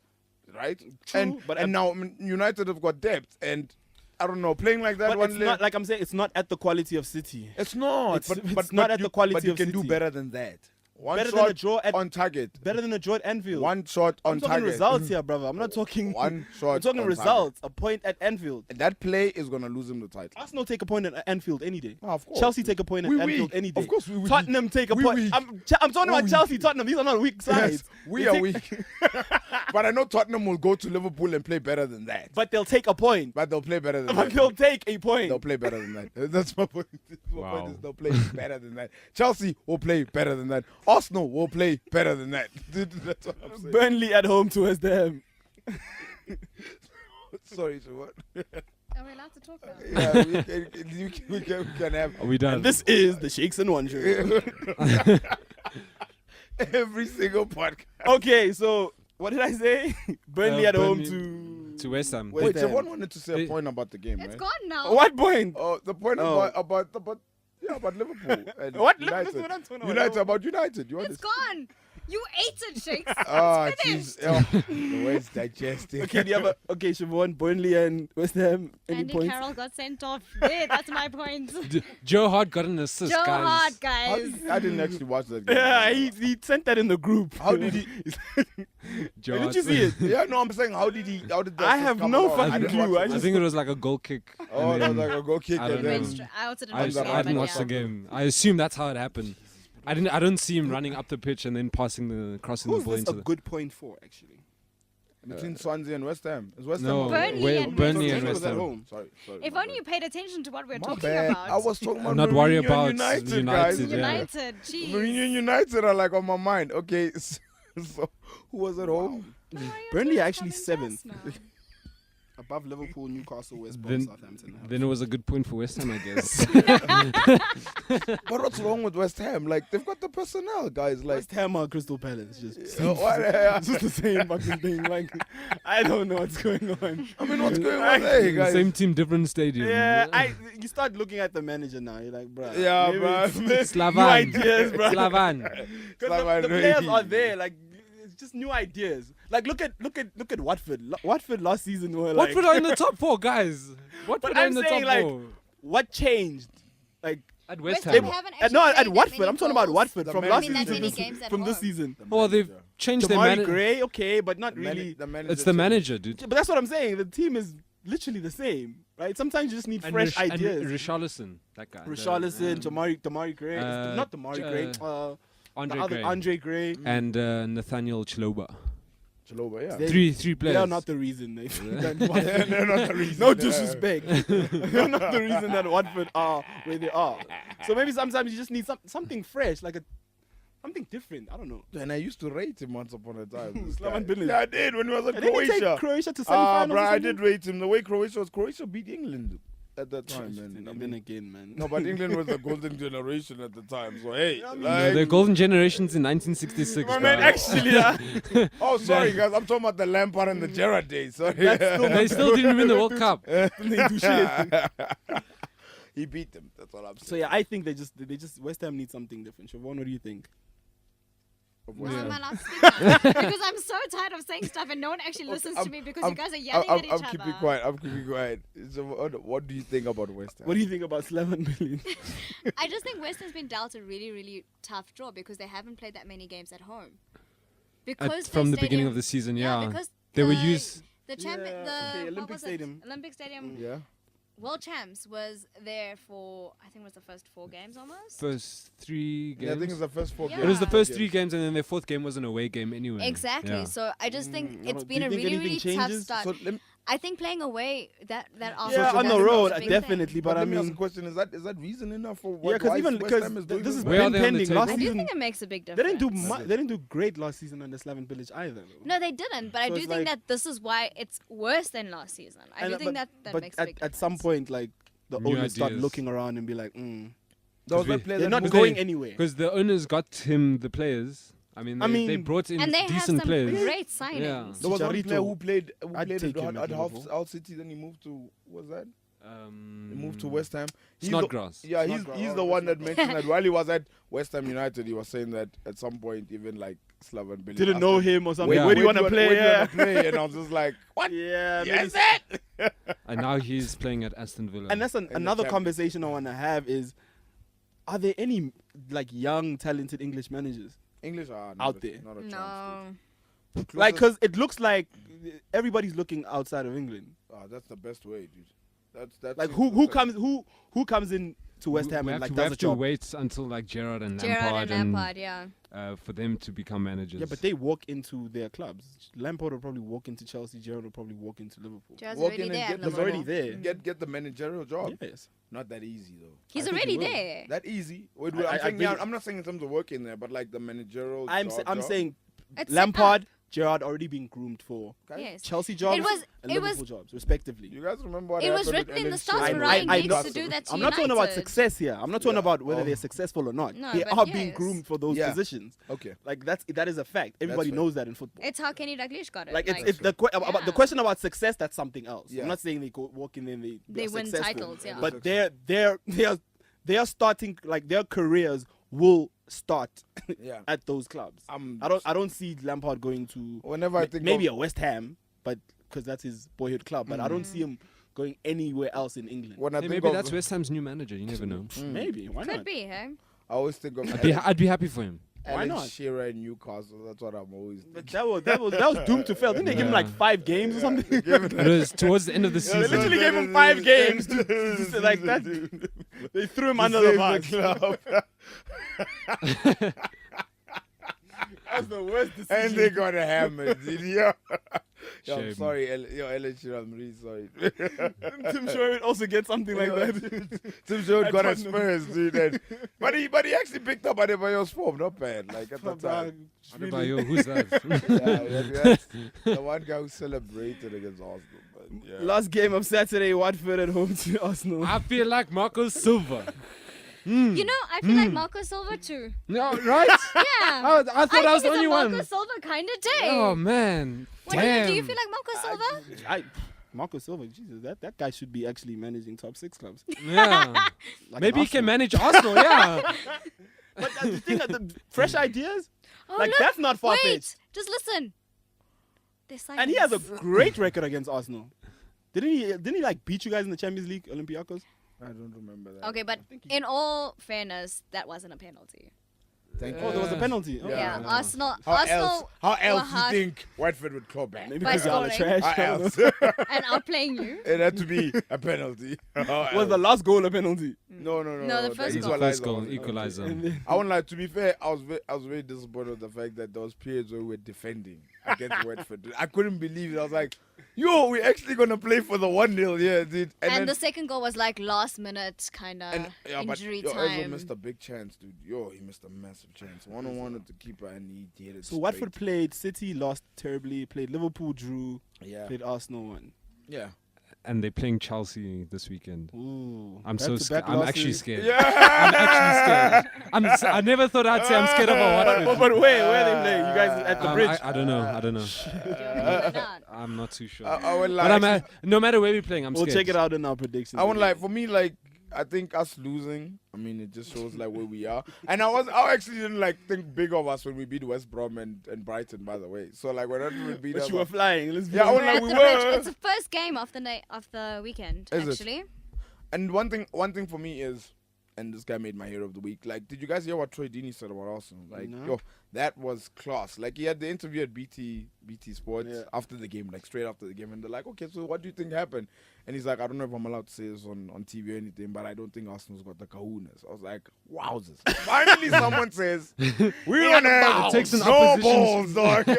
right? True, but now I mean, United have got depth, and I don't know, playing like that But one. it's not like I'm saying. It's not at the quality of City. It's not. It's not at the quality but you of can do City. better than that. One Better than shot a draw at- on target. Better than a draw at Anfield. One shot on I'm talking target. results here, brother. I'm not talking. One shot I'm talking on results. A point at Anfield. And that play is gonna lose him the title. Arsenal take a point at Anfield any day. Of course. Chelsea take a point at We Anfield weak. any day. Of course we weak. Tottenham take a We point. weak. I'm talking We about weak. Chelsea, Tottenham. These are not weak sides. Yes, we They are take- weak. But I know Tottenham will go to Liverpool and play better than that. But they'll take a point. But they'll play better than But that. they'll take a point. They'll play better than that. That's my point. My Wow. point is they'll play better than that. Chelsea will play better than that. Arsenal will play better than that. That's what I'm saying. Burnley at home to West Ham. Sorry, so what? Are we allowed to talk now? Yeah, we can have Are we done? And this is the Shakes and One Show. every single podcast. Okay, so what did I say? Burnley at home Burnley to. to West Ham. West Wait, Ham. Siobhan wanted to say a It- point about the game, It's right? gone now. What point? Oh, the point Oh. about Liverpool. And What? United. What I'm talking about. United, about United. You want It's to gone. You ate it, Shakes. Ah, It's finished. jeez. Oh, the way it's digesting. Okay, okay, Siobhan, Burnley and West Ham. Any Andy points? Carroll got sent off. There, that's my point. Joe Hart got an assist, Joe guys. Hart, How guys. did- I didn't actually watch that game. Yeah, he sent that in the group. How did he? Joe Didn't Hart. you see it? Yeah, no, I'm saying how did he? How did that I just have come no about? fucking I didn't clue. watch I it. I think it was like a goal kick. Oh, and that was then like a goal kick. I and don't then- know. I also didn't I watch the game, didn't but watch the yeah. game. I assume that's how it happened. I don't see him running up the pitch and then crossing the Who's ball this into a the. good point for, actually? Between Swansea and West Ham. Is West No, Ham? Burnley and Burnley West and Ham. West at Ham. home. Sorry. If only you paid attention to what we're My talking bad. about. I was talking about Not worry Mourinho about United, guys. United, yeah. United, jeez. Mourinho United are like on my mind. Okay, so who was at home? No, your Burnley team's actually coming seventh. fast now. Above Liverpool, Newcastle, West Brom, Then, Southampton. then it was a good point for West Ham, I guess. But what's wrong with West Ham? Like they've got the personnel, guys. Like West Ham or Crystal Palace. Just what? it's just the same fucking thing. Like, I don't know what's going on. I mean, what's going on there, guys? Same team, different stadium. Yeah, you start looking at the manager now. You're like, bro. Yeah, bruh. New Slavan. ideas, bro. Slavan. Because the players are there. Like, it's just new ideas. Like, look at Watford. Watford last season were like. Watford are in the top 4, guys. Watford But are I'm in the saying, top like, 4. what changed? Like, At West West Ham. Ham haven't no, actually at played that Watford. many I'm talking about goals. Watford The from man- last I mean, season that's to any this, games at from this home. season. Well, they've changed their Tamari manager. Gray, okay, but not really. It's the manager, dude. But that's what I'm saying. The team is literally the same, right? Sometimes you just need fresh ideas. And Richarlison, that guy. Richarlison, Tamari Gray, not Tamari Gray, Andre the other Gray. Andre Gray. And Nathaniel Chaloba. Chaloba, yeah. They- Three players. They are not the reason. They're not the reason. No disrespect. They're not the reason that Watford are where they are. So maybe sometimes you just need something fresh, like something different. I don't know. And I used to rate him once upon a time. this Slavan guy. Bilic. Yeah, I did when he was at I didn't Croatia. take Croatia to Ah, semifinals. bro, or I something? did rate him. The way Croatia beat England at that time, man. And then again, man. No, but England was the golden generation at the time. So hey, Yeah, I mean, No, the golden generations in 1966. My bro. man, actually, oh, sorry guys, I'm talking about the Lampard and the Gerrard days. Sorry, They still didn't win the World Cup. they do shit. he beat them. That's all I'm saying. So yeah, I think they just West Ham needs something different. Chervon, what do you think? No, Yeah. am I allowed to speak now? Because I'm so tired of saying stuff and no one actually listens to me because you guys are yelling at each I'm other. keeping quiet. I'm keeping quiet. So, what do you think about West Ham? What do you think about Slavan Bilic? I just think West Ham's been dealt a really, really tough draw because they haven't played that many games at home. Because From their the beginning stadium- of the season, yeah. because They were the- used. The champion, Yeah, okay, what Olympic was it? Stadium. Olympic Stadium. Yeah. World Champs was there for I think it was the first 4 games almost. First 3 games. Yeah, I think it's the first 4 Yeah. It was the Yeah. first 3 games, and then their 4th game was an away game anyway. Exactly. Yeah. So I just think I it's don't- been do a you think really, anything really tough changes? start. So let me, I think playing away that Arsenal Yeah, team on the has road, a big thing. definitely. But I let me ask mean, a question: Is that reason enough for yeah, what because why even West because Ham is doing this has Where are been they on the pending table? last I do season. think it makes a big They difference. didn't do great last season under Slavan Bilic either. Though. No, they didn't. But I So do it's think like- that this is why it's worse than last season. I do think that but makes a big at some difference. point, like the New owners start ideas. looking around and be like, Those we- are players they're that not moved- going anywhere. Because the owners got him the players. I mean, they brought in And they have decent some players. great signings. There was one Chicharito. player who played I'd take him at at Liverpool. Hull City, then he moved to what was that? He moved to Mm, West Ham. He's Snodgrass. Yeah, Snodgrass. he's Oh, the one that Snodgrass. mentioned that while he was at West Ham United, he was saying that at some point even like Slavan Bilic Didn't asked know him, him or something. Yeah. Where do you want to play? Where do you Yeah, wanna play? And I was just like, what? yeah. Yes, maybe- it. And now he's playing at Aston Villa. And that's another Champions. conversation I want to have is, are there any like young talented English managers? English are Out there. Not a chance. No. dude. Like, Closest- because it looks like everybody's looking outside of England. that's the best way, dude. That's Like, it. who That's comes in to West Ham we and have like to, we does have a to job? wait until like Gerrard and Gerrard and Lampard, yeah. for them to become managers. Yeah, but they walk into their clubs. Lampard will probably walk into Chelsea. Gerrard will probably walk into Liverpool. Gerrard's Walk already in and there. get at the He's already Liverpool. there. Get the managerial job. Yes. Not that easy though. He's I think already he will. there. That easy. Wait, I- I saying, think- I'm not saying in terms of working there, but like the managerial. I'm job. saying It's set Lampard, Gerrard already been groomed for Okay. Yes. Chelsea jobs was- and it was- Liverpool jobs, respectively. You guys remember what It was happened with written in the Alan stars. Shearer? Ryan I needs know. to do that to I'm not talking about United. success here. I'm not talking Yeah. about whether Oh. they're successful or not. No, they but are being yes. groomed for those Yeah. positions. Okay. Like that is a fact. Everybody fair. knows that in football. It's how Kenny Dalglish got it. Like Like, it's the about the Yeah. question about success. That's something else. Yeah. I'm not saying they go walk in there and They are win successful. titles, yeah. But they're starting like their careers will start Yeah. at those clubs. I'm- I don't see Lampard going to Whenever I think maybe of, a West Ham, but because that's his boyhood club. But I don't see him going anywhere else in England. when I Hey, think maybe of, that's West Ham's new manager. You never know. Maybe why could not? be, hey? I always think of I'd be happy for him. Why Alan not? Shearer in Newcastle. That's what I'm always. But that was doomed to fail. Didn't they give him like 5 games or something? It was towards the end of the They season. literally gave him 5 games to like that. They threw him to under the save bus. club. That's the worst decision. And they got a hammer, dude. Yo, I'm Shame. sorry, Ellen Shearer, I'm really sorry. Tim Sherwood also get something like that. Tim Sherwood got a Tottenham. Spurs, dude. And, but he actually picked up Adebayo's form, not bad. Like at the time. Adebayo, who's that? That's the one guy who celebrated against Arsenal. But, yeah. Last game of Saturday, Watford at home to Arsenal. I feel like Marco Silva. You know, I feel like Marco Silva too. No, right? Yeah. I thought I was the only Marco one. Silva kind of day. Oh man. What Damn. do you feel like Marco Silva? Marco Silva, Jesus, that guy should be actually managing top 6 clubs. Yeah. Like Maybe he can Arsenal. manage Arsenal. Yeah. But the thing, fresh ideas, Oh, like look, that's not far wait, fetched. just listen. They're And he has a silence. great record against Arsenal. Didn't he like beat you guys in the Champions League, Olympiacos? I don't remember that. Okay, but think he- in all fairness, that wasn't a penalty. Thank Oh, there was a penalty. Oh. Yeah, no. Arsenal. How Arsenal. else? How were else do you hard think Watford would claw back? Maybe By because y'all are scoring. trash. How I don't else? know. and outplaying you. It had to be a penalty. How Was the else? last goal a penalty? No. No, the first goal. First equalizer goal, was- equalizer. And then- I won't lie. To be fair, I was very disappointed with the fact that there was periods where we were defending against Watford. I couldn't believe it. I was like, "Yo, we're actually gonna play for the 1-0, yeah, dude." And then, the second goal was like last minute kind of injury Ozil time. missed a big chance, dude. He missed a massive chance. 1-on-1 with the keeper, and he did it. So Watford played City, lost terribly. Played Liverpool, drew. Yeah, Played Arsenal, won. yeah. And they're playing Chelsea this weekend. Ooh, I'm so back-to-back scared. I'm actually losses. scared. Yeah. I'm actually scared. I never thought I'd say I'm scared of a Watford. But where are they playing? You guys at the bridge? I don't know. I don't know. You're not. I'm not too sure. I would like. But no matter where we're playing, I'm We'll scared. check it out in our predictions. I won't lie. For me, like, I think us losing, I mean, it just shows like where we are. And I actually didn't like think big of us when we beat West Brom and Brighton, by the way. So like whenever we beat But us, you were flying. Let's be Yeah, I honest. won't lie, We're at we the bridge. were. It's the first game of the night of the weekend, Is it? actually. and one thing for me is, and this guy made my hero of the week. Like, did you guys hear what Troy Deeney said about Arsenal? Like, No. yo, that was class. Like, he had the interview at BT Sports Yeah. after the game, like straight after the game, and they're like, okay, so what do you think happened? And he's like, I don't know if I'm allowed to say this on TV or anything, but I don't think Arsenal's got the kahunas. I was like, wowzers. Finally someone says, we don't have It takes an no opposition- balls, dog.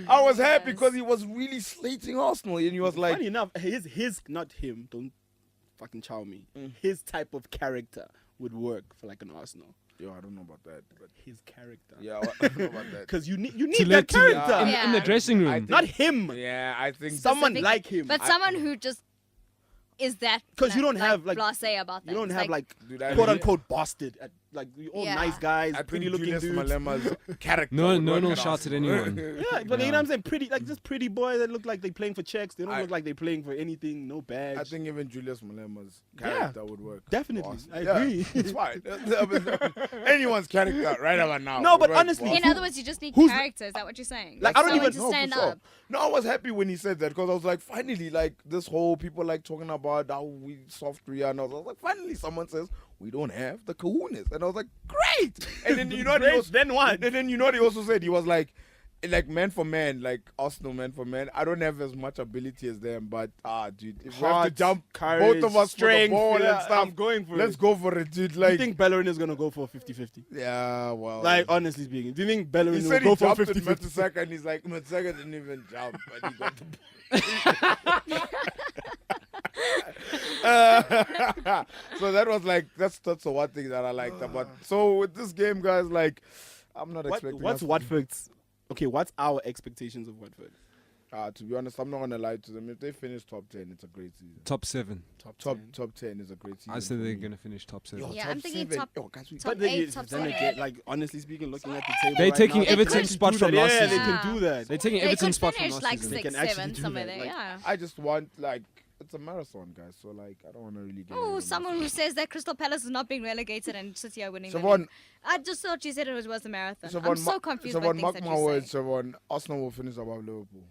I was happy because he was really slating Arsenal, and he was like, Funny enough, his not him. Don't fucking chow me. His type of character would work for like an Arsenal. yo, I don't know about that. But His character. yeah, I don't know about that. Because you need To that let character. in the Yeah. dressing room. I think- Not him. Yeah, I think Someone Specific- like him. But someone who just is that 'Cause you don't like, have, like- blasé about You don't things. have like Dude, I quote really- unquote bastard. Like you're all Yeah. nice guys, I pretty think looking Julius dudes. Malema's character. No would one work will at shout at Arsenal. anyone. Yeah, but you know what I'm saying? Pretty, like just pretty boys that look like they playing for checks. They don't I- look like they playing for anything. No badge. I think even Julius Malema's Yeah, character would work. definitely. for Arsenal. I Yeah, agree. It's fine. Anyone's character right about now. No, would but work for honestly, Arsenal. In other words, you just need who's- character. Is that what you're saying? Like, I don't someone even to know for stand sure. up. No, I was happy when he said that because I was like, finally, like this whole people like talking about how we soft Rihanna. I was like, finally, someone says we don't have the kahunas, and I was like, great. And then you know what he Great, also, then what? And then you know what he also said? He was like man for man, like Arsenal man for man. I don't have as much ability as them, but dude, if we have to Heart, jump, courage, both of us strength, for the ball yeah, and stuff, I'm going for let's it. go for it, dude. Do Like, you think Bellerin is gonna go for 50-50? yeah, well, Like honestly speaking, do you think Bellerin he will said go he for jumped at 50-50? Mertesacker, and he's like, Mertesacker didn't even jump, but he got the ball. So that was like that's the one thing that I liked about. So with this game, guys, like I'm not expecting. What's us- Watford's? Okay, what's our expectations of Watford? To be honest, I'm not gonna lie to them. If they finish top 10, it's a great season. Top 7. Top 10 is a great season. I said for they're me. going to finish top 7. Yo, Yeah, top I'm thinking 7. top- Yo, guys, we- top But they, eight, top then seven. again, like honestly speaking, looking at the table, They're right taking now, Everton's they spot can from do that. last Yeah, season. they can do that. They're taking They Everton's could spot from finish last like season. They can 6, actually 7, do somewhere that, there. like- Yeah. I just want like it's a marathon, guys. So like I don't want to really get. Oh, into someone who says that Crystal Palace is not being relegated and City are winning. the Siobhan- league. I just thought you said it was a marathon. Siobhan, I'm so confused by Siobhan, things mark that my you words, say. Siobhan. Arsenal will finish above Liverpool.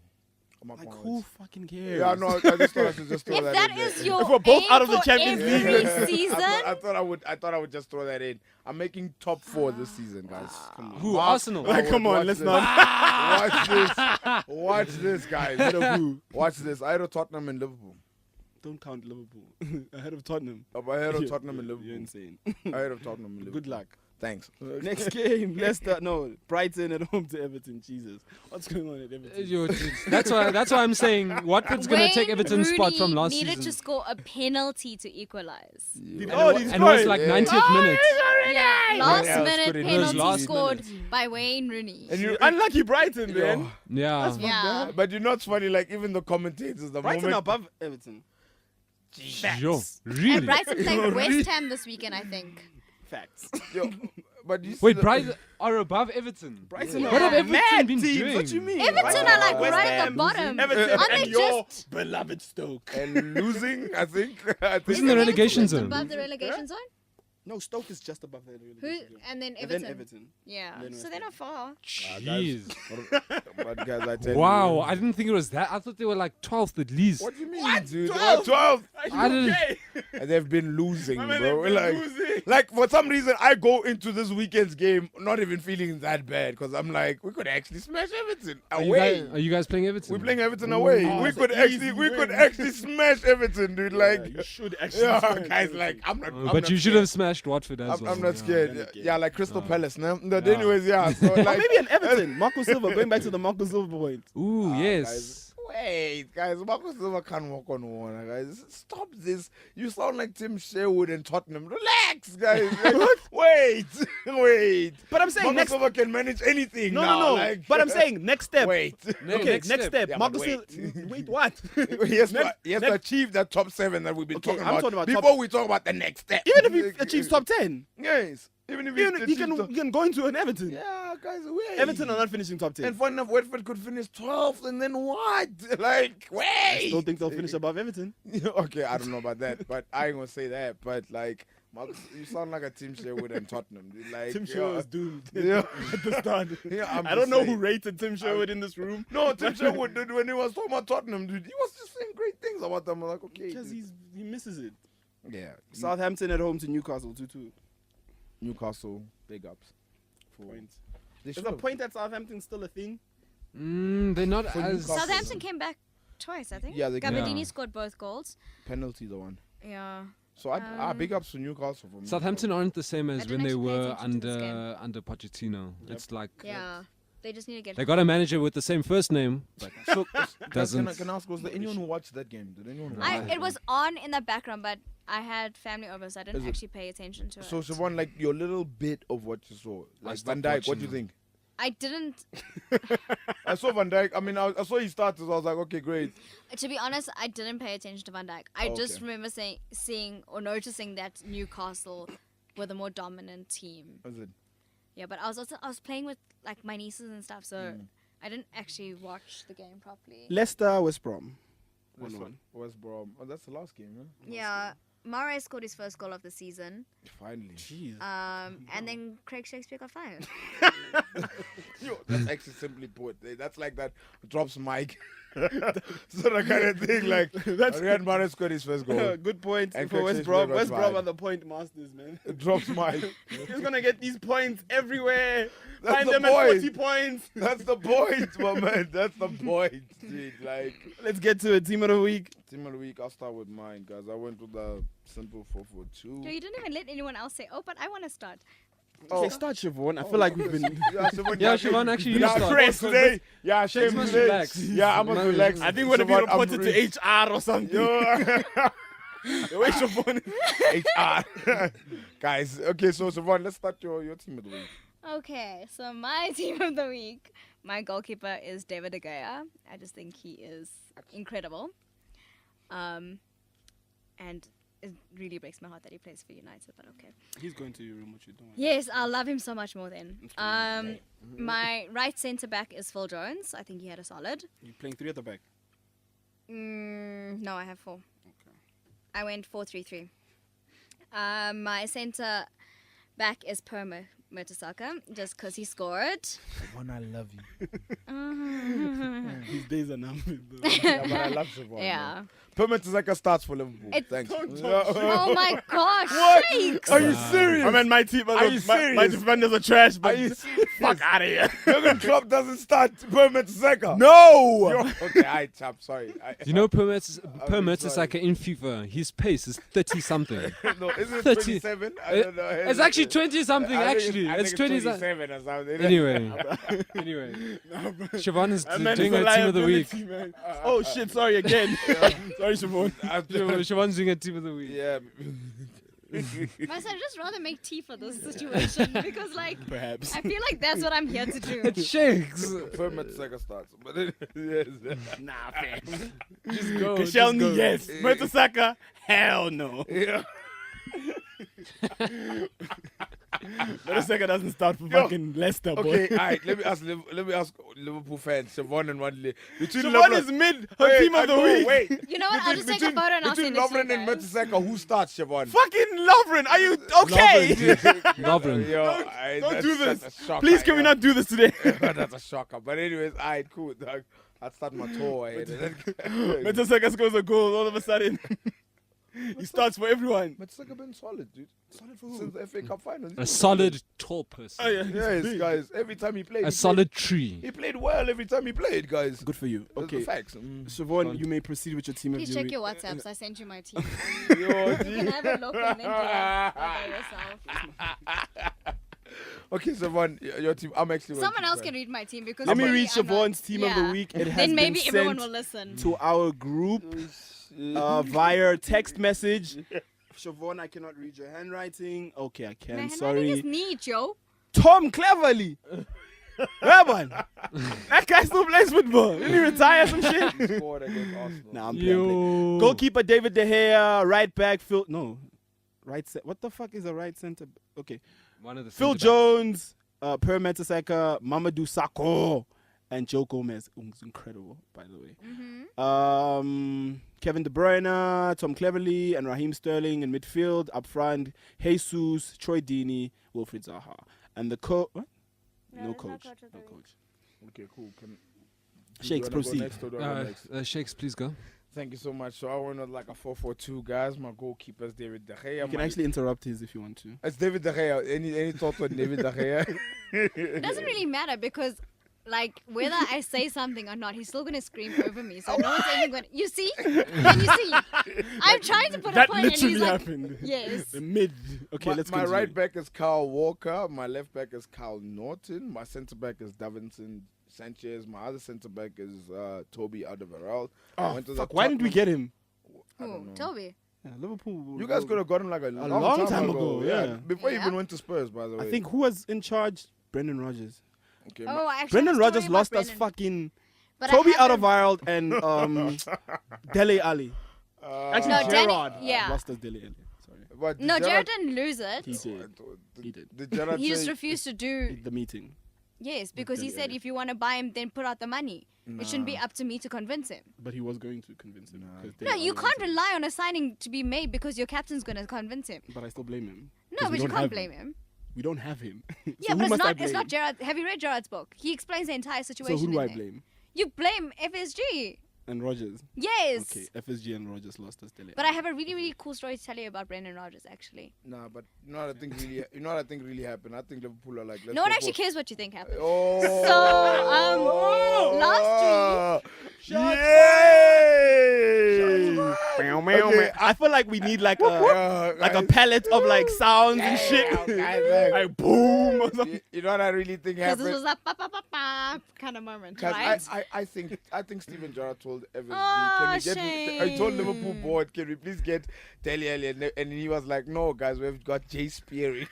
Mark Like my who words. fucking cares? Yeah, no, I just thought I should just throw If that that in there. is your If we're both aim out of the for Champions League. every season, I thought I would just throw that in. I'm making top 4 this season, guys. Come on. Who? Mark Arsenal? my Like, come words. on, Watch let's this. not. Watch this. Watch this, guys. Watch this. I had Tottenham and Liverpool. Don't count Liverpool ahead of Tottenham. Ahead of Tottenham and You're Liverpool. insane. Ahead of Tottenham and Liverpool. Good luck. Thanks. Next game, Leicester. No, Brighton at home to Everton. Jesus, what's going on at Everton? That's why I'm saying Watford's going to take Wayne Everton's spot Rooney from last needed season. to score a penalty to equalize. Oh, he's And it was scored. like Yeah. 90th minute. Yeah, last Yeah, it was minute good. It was penalty last scored minute. by Wayne Rooney. And you, Unlucky Brighton, man. Yeah. Yeah. but you know what's funny? Like even the commentators, the Brighton moment above Everton. Yo, And really? Brighton played West Ham this weekend, I think. Facts. Yo, but you see Wait, the- Brighton are above Everton. Brighton Yeah. are What have Everton mad been teams. doing? What you mean? Everton Brighton are like West right at the Ham, bottom. Everton Aren't they and your just beloved Stoke. and losing, I think. I think Isn't the relegation Everton zone? above the relegation zone? No, Stoke is just above the Who? relegation zone. And then And Everton. then Everton. Yeah. Then So West they're Ham. not far. Jeez. But guys, I tell Wow, you. I didn't think it was that. I thought they were like 12th at least. What do you mean, What? dude? 12? 12? Are you I didn't- okay? And they've been losing, My man, bro. they've been Like, losing. like for some reason, I go into this weekend's game not even feeling that bad because I'm like, we could actually smash Everton Are away. you guys playing Everton? We're playing Everton away. Oh, we it's could an actually, easy we could win. actually smash Everton, dude. Yeah, Like, you should actually. yeah, smash guys, Everton. like, I'm not. I'm But not you should scared. have smashed Watford as well. I'm not scared. Yeah. Yeah, like Crystal Palace, no? But Yeah. anyways, yeah. So Or like, maybe an Everton. Marco Silva. Going back to the Marco Silva point. Ooh, yes. guys. Wait, guys, Marcus Silva can't walk on water, guys. Stop this. You sound like Tim Sherwood and Tottenham. Relax, guys. Like, wait, wait. But I'm saying Marcus next. Silva can manage anything. No, now, no, no. Like, But I'm saying next step. wait. Okay, Next next step. step. Yeah, Marco but Silva. wait. Wait, what? he has, to, Next- he has to next- achieve that top 7 that we've been Okay, talking I'm about. talking about before top- we talk about the next step. Even if he achieves top 10, Yes. Even if you achieves can top- you can go into an Everton. Yeah, guys, wait. Everton are not finishing top 10. And fun enough, Watford could finish 12th, and then what? Like, wait. I still think they'll finish above Everton. Okay, I don't know about that, but I ain't gonna say that. But like, Marcus, you sound like a Tim Sherwood and Tottenham. Dude. Like, Tim yeah, Sherwood was doomed Yeah. at the start. Yeah, I'm I don't just know who saying. rated Tim Sherwood in this room. No, Tim Sherwood, dude, when he was talking about Tottenham, dude, he was just saying great things about them. I'm like, okay, Because dude. he misses it. Yeah. Southampton at home to Newcastle 2-2 Newcastle, big ups. points. They Is should the have. point at Southampton still a thing? They're not For as. Newcastle. Southampton came back twice, I think. Yeah, they came Gabardini back. scored both goals. Penalty, the one. Yeah. So big ups to Newcastle for me. Southampton aren't the same as I when didn't they actually pay were attention to this under Pochettino. It's like Yeah. They just need to get. they got a manager with the same first name, but So, Doesn't- Can I ask, was there anyone who watched that game? Did anyone watch that It game? was on in the background, but I had family over, so I didn't Is it- actually pay attention to So, it. Siobhan, like your little bit of what you saw, like stopped Van Dijk, what do you watching. think? I didn't. I saw Van Dijk. I mean, I saw his starters. I was like, okay, great. To be honest, I didn't pay attention to Van Dijk. I Oh, just okay. remember seeing or noticing that Newcastle were the more dominant team. Was it? Yeah, but I was playing with like my nieces and stuff, so I didn't actually watch the game properly. Leicester, West Brom. West, 1-1. West Brom. Oh, that's the last game, huh? Yeah, Mahrez scored his first goal of the season, Finally. Jeez. and then Craig Shakespeare got fired. Yo, that's actually simply put. That's like that drops mic. So that kind of thing. Like, That's- Riyad Mahrez scored his first goal. Good point And for Craig West Shakespeare Brom. got West Brom fired. are the point masters, man. Drops mic. He's gonna get these points everywhere. That's Find the them at point. 40 points. That's the point, my man. That's the point, dude. Like, Let's get to it. Team of the week. team of the week, I'll start with mine, guys. I went with the simple 4-4-2. Yo, you didn't even let anyone else say, "Oh, but I want to start." Okay, start Siobhan. I feel like we've been. Yeah, Siobhan, Yeah, Siobhan, actually, you yeah, start. Chris today. Yeah, Shakes shame must today. relax. Yeah, I must No, relax. I think we're gonna be Siobhan, I'm reported really- to HR or something. Yo. The way Siobhan is- HR. Guys, okay, so Siobhan, let's start your team of the week. Okay, so my team of the week, my goalkeeper is David De Gea. I just think he is incredible. And it really breaks my heart that he plays for United, but okay. He's going to your room, what you doing? Yes, I'll love him so much more then. My right centre back is Phil Jones. I think he had a solid. You're playing 3 at the back. No, I have 4. Okay. I went 4-3-3. My centre back is Mertesacker, just because he scored. Chervon, I love you. His days are numbered. Though. Yeah, but I love Chervon. Yeah. Mertesacker starts for Liverpool. It- Thanks. Oh my gosh. What? Shakes. Are you serious? I mean, my team, Are you my serious? defenders are trash, but Are you serious? fuck out of here. Jurgen Klopp doesn't start Mertesacker. No! Okay, I chap. Sorry. You know, per sorry. Mertesacker in FIFA, his pace is 30 something. No, isn't it 30. 27? I don't know. It's actually 20 something. I think Actually, I think it's 20 27 or something. Anyway, Chervon is That man doing is a a team of the week. liability, man. Oh shit! Sorry again. Sorry, Chervon. Chervon's doing a team of the week. Yeah. Myself, I'd just rather make tea for this situation because, like, Perhaps. I feel like that's what I'm here to do. It shakes. Mertesacker starts. But yes. Nah, fam. Just go. Koscielny, yes. Mertesacker, hell no. Yeah. Mertesacker doesn't start for fucking Leicester, boy. Okay, alright. Let me ask Liverpool fans, Chervon and Wadley. Between Chervon Lovren- is mid her Wait, team of the week. Wait. You know what? I'll just take a photo and I'll between send it to you Lovren and guys. Mertesacker, who starts Chervon? Fucking Lovren, are you okay? Lovren. Yo, Don't do that's this. a shocker, Please, can we yo. not do this today? That's a shocker. But anyways, alright, cool, dog. I'll start my tour ahead. Mertesacker scores a goal all of a sudden. He starts for everyone. Mertesacker been solid, dude. Solid for since the FA Cup final. A solid tall person. Oh, yeah. Yes, guys. Every time he played, A solid tree. He played well every time he played, guys. Good for you. That's the Okay. facts. Siobhan, you may proceed with your team of Please the check week. your WhatsApps. I sent you my team. Yo, You can have a look and then do it by yourself. Okay, Chervon, your team. I'm actually. Someone else can read my team because Let me really read I'm not- Siobhan's team of the yeah. week. It has Then maybe been everyone sent will listen. to our group via text message. Siobhan, I cannot read your handwriting. Okay, I My can. handwriting is Sorry. neat, yo. Tom Cleverly. Raban. That guy still plays football. Didn't he retire some shit? Scored against Arsenal. Nah, I'm playing. Yo. Goalkeeper David De Gea. Right back Phil. No. Right. What the fuck is a right center? Okay. One of the Phil centre-backs. Jones. Per Mertesacker. Mamadou Sakho. And Joe Gomez. It's incredible, by the way. Kevin De Bruyne, Tom Cleverley, and Raheem Sterling in midfield. Up front, Jesus, Troy Deeney, Wilfried Zaha. And the coach. What? No coach. No coach. Okay, cool. Shakes, do you wanna go proceed. next or do I go next? Shakes, please go. Thank you so much. So I went like a 4-4-2, guys. My goalkeeper is David De Gea. You can actually interrupt his if you want to. It's David De Gea. Any thoughts on David De Gea? It doesn't really matter because, like, whether I say something or not, he's still going to scream over me. So no one's even going to... You see? Can you see? I'm trying to put a That point and literally he's like... happened. Yes. The mid. Okay, let's my continue. right back is Kyle Walker. My left back is Kyle Norton. My centre back is Davinson Sanchez. My other centre back is Toby Alderweireld. Oh, Went to the fuck. Why didn't we Tottenham- get him? I don't Who? know. Toby. Yeah, Liverpool. You guys could have got him like a long time ago, yeah. Before he Yeah. even went to Spurs, by the way. I think who was in charge? Brendan Rodgers. Okay, Oh, I actually Brendan have a story Rodgers about lost us Brendan. fucking But Toby I haven't- Alderweireld and Dele Alli. Actually, No, Danny- Gerrard yeah. lost us Dele Alli. Sorry, But did No, Gerrard- Jared didn't lose it. he did. He did. Did Gerrard He just say- refused to do... The meeting. Yes, because he Dele said Alli. if you want to buy him, then put out the money. It shouldn't be up to me to convince him. But he was going to convince him. 'cause No, Dele you Alli can't wanted- rely on a signing to be made because your captain's going to convince him. But I still blame him. No, 'Cause we but you don't can't have blame him. We don't have him. So Yeah, who but must I it's not blame? Gerard. Have you read Gerard's book? He explains the entire So situation. who do in I there. blame? You blame FSG. And Rodgers. Yes. Okay, FSG and Rodgers lost us Dele But I Alli. have a really, really cool story to tell you about Brendan Rodgers, actually. Nah, but you know what I think really happened. I think Liverpool are like. Let's No one go actually for- cares what you think happened. Oh. So, last Yay! Okay, I feel like we need like a palette of like sounds and shit. Like boom or something. You know what I really think Because happened? this was a pa-pa-pa-pa kind of moment, 'Cause right? I think Steven Gerrard told FSG, Oh, I told Liverpool board, can we please get Dele Alli? And he was like, no, guys, we've got Jay Spearing.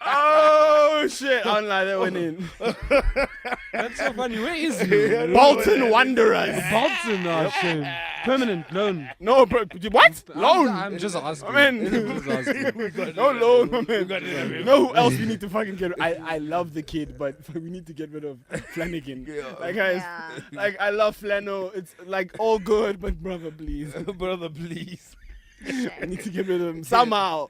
Oh shit! I'm like that went in. That's so funny. Where is he? Bolton Wanderers. Bolton, oh shit. Permanent loan. No, bro. What? Loan? I'm just asking. I mean, Just asking. no loan, my man. You know who else we need to fucking get? I love the kid, but we need to get rid of Flanagan. Like, guys, Yeah. like I love Flano. It's like all good, but brother, please, Brother, please. I need to get rid of him somehow.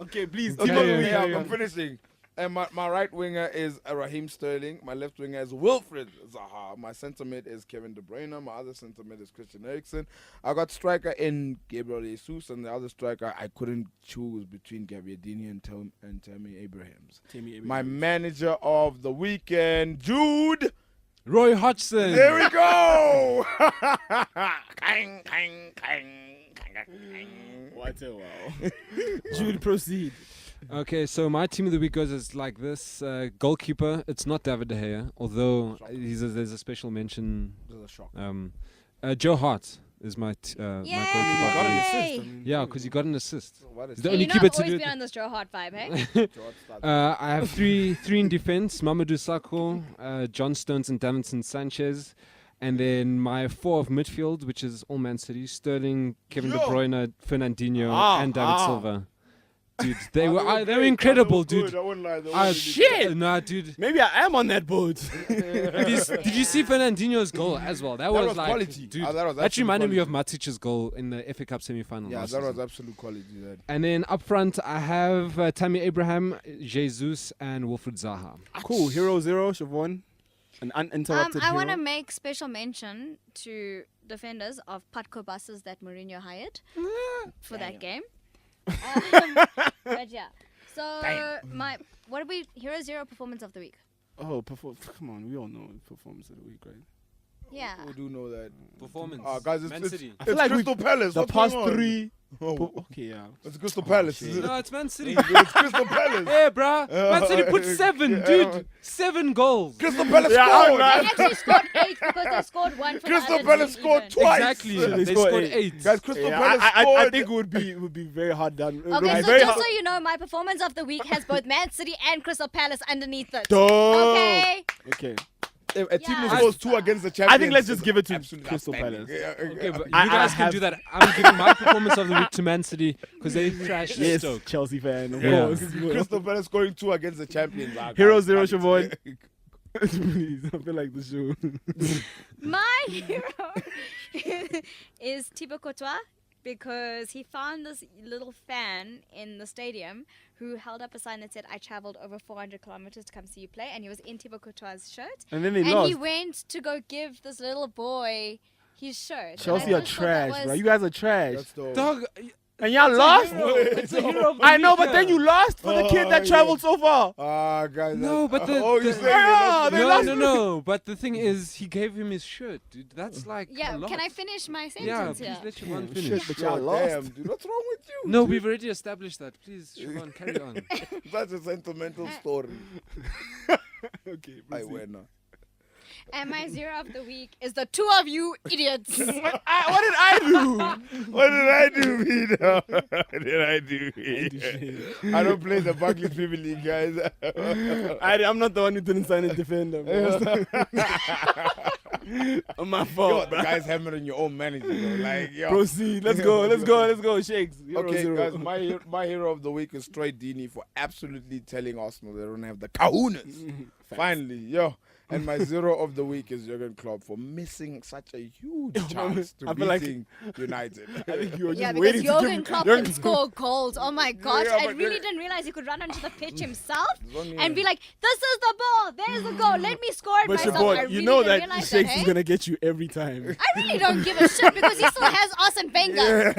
Okay, please. Okay, Team of the yeah, week. yeah, I'm finishing. And my right winger is Raheem Sterling. My left winger is Wilfred Zaha. My centre mid is Kevin De Bruyne. My other centre mid is Christian Eriksen. I got striker in Gabriel Jesus, and the other striker I couldn't choose between Gabbiadini and Tammy Abrahams. My manager of the weekend, Jude. Roy Hodgson. There we go. Kang, kang, kang, kang, kang. What a wow. Jude, proceed. Okay, so my team of the week goes as like this. Goalkeeper, it's not David De Gea, although there's a special mention. This is a shock. Joe Hart is my goalkeeper. Yay! got an Yay! assist. Yeah, because he got an assist. What is He's the Hey, only you know keeper I've to always do been it. on this Joe Hart vibe, hey? I have three in defense: Mamadou Sakho, John Stones, and Davinson Sanchez. And then my 4 of midfield, which is all Man City: Sterling, Kevin De Bruyne, Fernandinho, and David Silva. Dude, they were incredible, dude. I wouldn't lie. Shit! Nah, dude. Maybe I am on that boat. Did you see Fernandinho's goal as well? That was like, quality. dude. That was That absolute reminded me of quality. Matic's goal in the FA Cup semi-final. Yeah, last that was season. absolute quality. That. And then up front, I have Tammy Abraham, Jesus, and Wilfred Zaha. Cool. Hero 0, Chervon. An uninterrupted I want to hero. make special mention to defenders of Patco buses that Mourinho hired for that game. But yeah. So what did we Hero 0 performance of the week? Oh, come on. We all know performance of the week, right? Yeah. We do know that. Performance. Guys, Man it's City. I feel it's like Crystal Palace. The What's past going on? 3. Oh, Okay, yeah. it's Crystal Palace. shit. Is it? No, it's Man City. It's Crystal Palace. Hey, bruh. Man City put 7, dude. 7 goals. Crystal Palace Yeah, I'm scored. not- They actually scored 8 because they scored 1 for Crystal the other Palace team scored even. twice. Exactly. They They scored scored 8. 8. Guys, Crystal Yeah, Palace I scored. think it would be very hard done. Okay, so very just hard. so you know, my performance of the week has both Man City and Crystal Palace underneath it. Dope. Okay. Okay. A team Yeah. that scores 2 against the champions. I think let's just is give it to absolutely Crystal outstanding. Palace. Yeah, Okay, but you I guys can have- do that. I'm giving my performance of the week to Man City because they thrashed Yes, Stoke. Chelsea fan. Of Yeah. course. Crystal Palace scoring 2 against the champions. Hero 0, Chervon. Please, I feel like the show. My hero is Thibaut Courtois because he found this little fan in the stadium who held up a sign that said, "I traveled over 400 kilometers to come see you play," and he was in Thibaut Courtois' shirt. And then they And lost. he went to go give this little boy his shirt. Chelsea And I are just thought that trash, bro. was- You guys are trash. That's dope. Dog, And y'all lost? it's a hero of the I know, week, but then yeah. you lost for the kid that yeah. traveled so far. Guys. No, but the- Oh, you the- saying Yeah, you're they No, lost. no. But the thing is, he gave him his shirt, dude. That's like Yeah, a lot. can I finish my Yeah, sentence please here? let your one Shit, finish. but not y'all lost. damn, dude. What's wrong with you? No, we've already established that. Please, Siobhan, carry on. That's a sentimental story. Okay, I proceed. win. And my 0 of the week is the 2 of you idiots. What did I do? What did I do, Peter? What did I do? I don't play the Barclays Premier League, guys. I'm not the one who didn't sign a defender, bro. My Yo, fault, the bro. guy's hammering your own manager. Bro. Like, yo. Proceed. Let's go, Shakes. Hero Okay, 0. guys, my hero of the week is Troy Deeney for absolutely telling Arsenal they don't have the kahunas. Finally, yo. And my 0 of the week is Jurgen Klopp for missing such a huge chance to I feel like- beating United. I think you were Yeah, just because waiting to Jurgen give Klopp Jurgen- can score goals. Oh my gosh, Yeah, I but really then- didn't realize he could run onto the pitch himself only and a- be like, "This is the ball. There's the goal. Let me score it But myself." I Siobhan, really you know didn't that realize Shakes hey? is gonna get you every time. I really don't give a shit because he still has Arsene Wenger.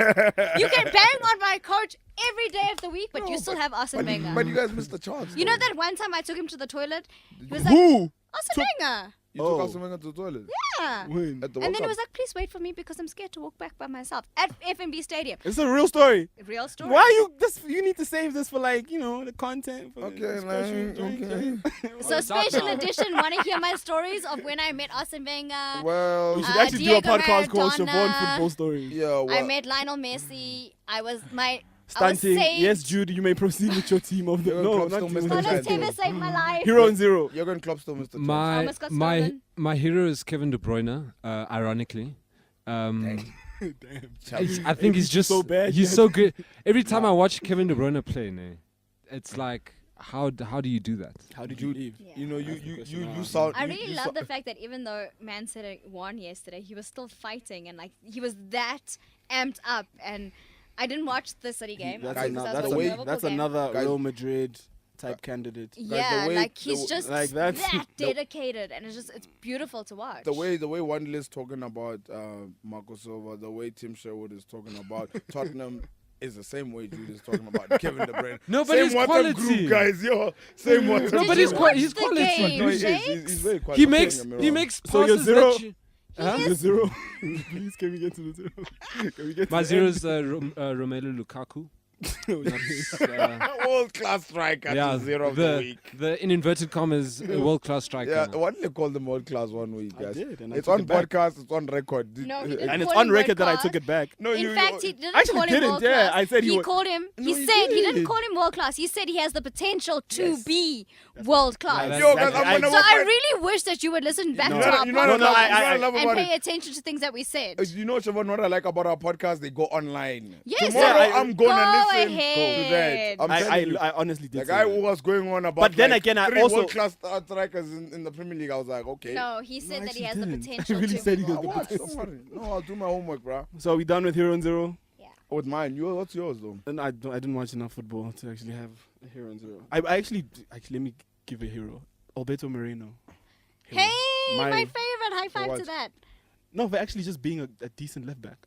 You can bang on my coach every day of the week, but you still have Arsene Wenger. But you guys missed the chance. You know though. that one time I took him to the toilet? He was like, Who? Arsene Wenger. You Oh. took Arsene Wenger to the toilet. Yeah. When? At the And World then he Cup. was like, "Please wait for me because I'm scared to walk back by myself." At FNB Stadium. It's a real story. Real story. Why you this? You need to save this for like the content. For Okay, the special man. drink. Okay. So it's out special now. edition, want to hear my stories of when I met Arsene Wenger? Well, We should Uh, actually do a Diego podcast called Chervon Maradona. Football Stories. yeah, well, I met Lionel Messi. I was Stunting. saved. Yes, Jude, you may proceed with your team of the. Jurgen No, Klopp not still team missed of the the Carlos chance. champion. Tevez saved my life. Hero and 0. Jurgen Klopp still missed the chance. My Almost got stolen. my hero is Kevin De Bruyne. Ironically, I think he's just so bad. He's so good. Every time I watch Kevin De Bruyne play, it's like, how do you do that? How did you leave? Yeah. You know, That's the question I you asked. sound. I you- really you love sou- the fact that even though Man City won yesterday, he was still fighting and like he was that amped up. And I didn't watch the City game. That's, obviously, ano- because I was that's, watching a- the Liverpool that's game. another Guys- Real Madrid type candidate. Yeah, way- like the he's w- just like that's- that dedicated, and it's beautiful to watch. The way Wanderley is talking about Marco Silva, the way Tim Sherwood is talking about Tottenham is the same way Jude is talking about Kevin De Bruyne. No, but same he's WhatsApp quality. group, guys. Yo, same WhatsApp. No, but Did he's you qua- watch he's the quality. game, No, he is. Shakes? He's very quality. He Don't makes get me he wrong. makes So you're passes zero? that you, The zero. Please, can we get to the zero? Can we get my to zero is Romelu Lukaku. World class striker. Yeah, Yeah, zero of the the week. in inverted commas world class striker. Yeah, Wanderley called them world class one week, I guys. did, and I It's took on it back. podcast. It's on record. No, he didn't And it's call on him record that I world took it back. No, In you fact, he didn't Actually call him didn't, world yeah. class. I said he was- called him. No, He he said he didn't did. call him world class. He said he has the potential to be world class. that's- Yo, guys, I'm I- gonna So work I my- really wish that you would listen back No, to our You know what I No, love- I- you know what I I- love and about pay it? attention to things that we said. You know, Chervon, what I like about our podcast, they go online. Yes, Tomorrow, I- I'm going to go listen ahead. to that. I'm telling you. I honestly did. The say guy that. who was going on about But then like, again, I three also- world-class strikers in the Premier League, I was like, okay. No, he said I that he actually has the didn't. potential I really to said be he has I'll the world watch, class. don't worry. No, I'll do my homework, bro. So are we done with Hero and Zero? With mine, what's yours though? And I didn't watch enough football to actually have a Hero and Zero. I actually let me give a hero. Alberto Moreno. Hero. Hey, my favorite. High five what? to that. No, but actually just being a decent left back.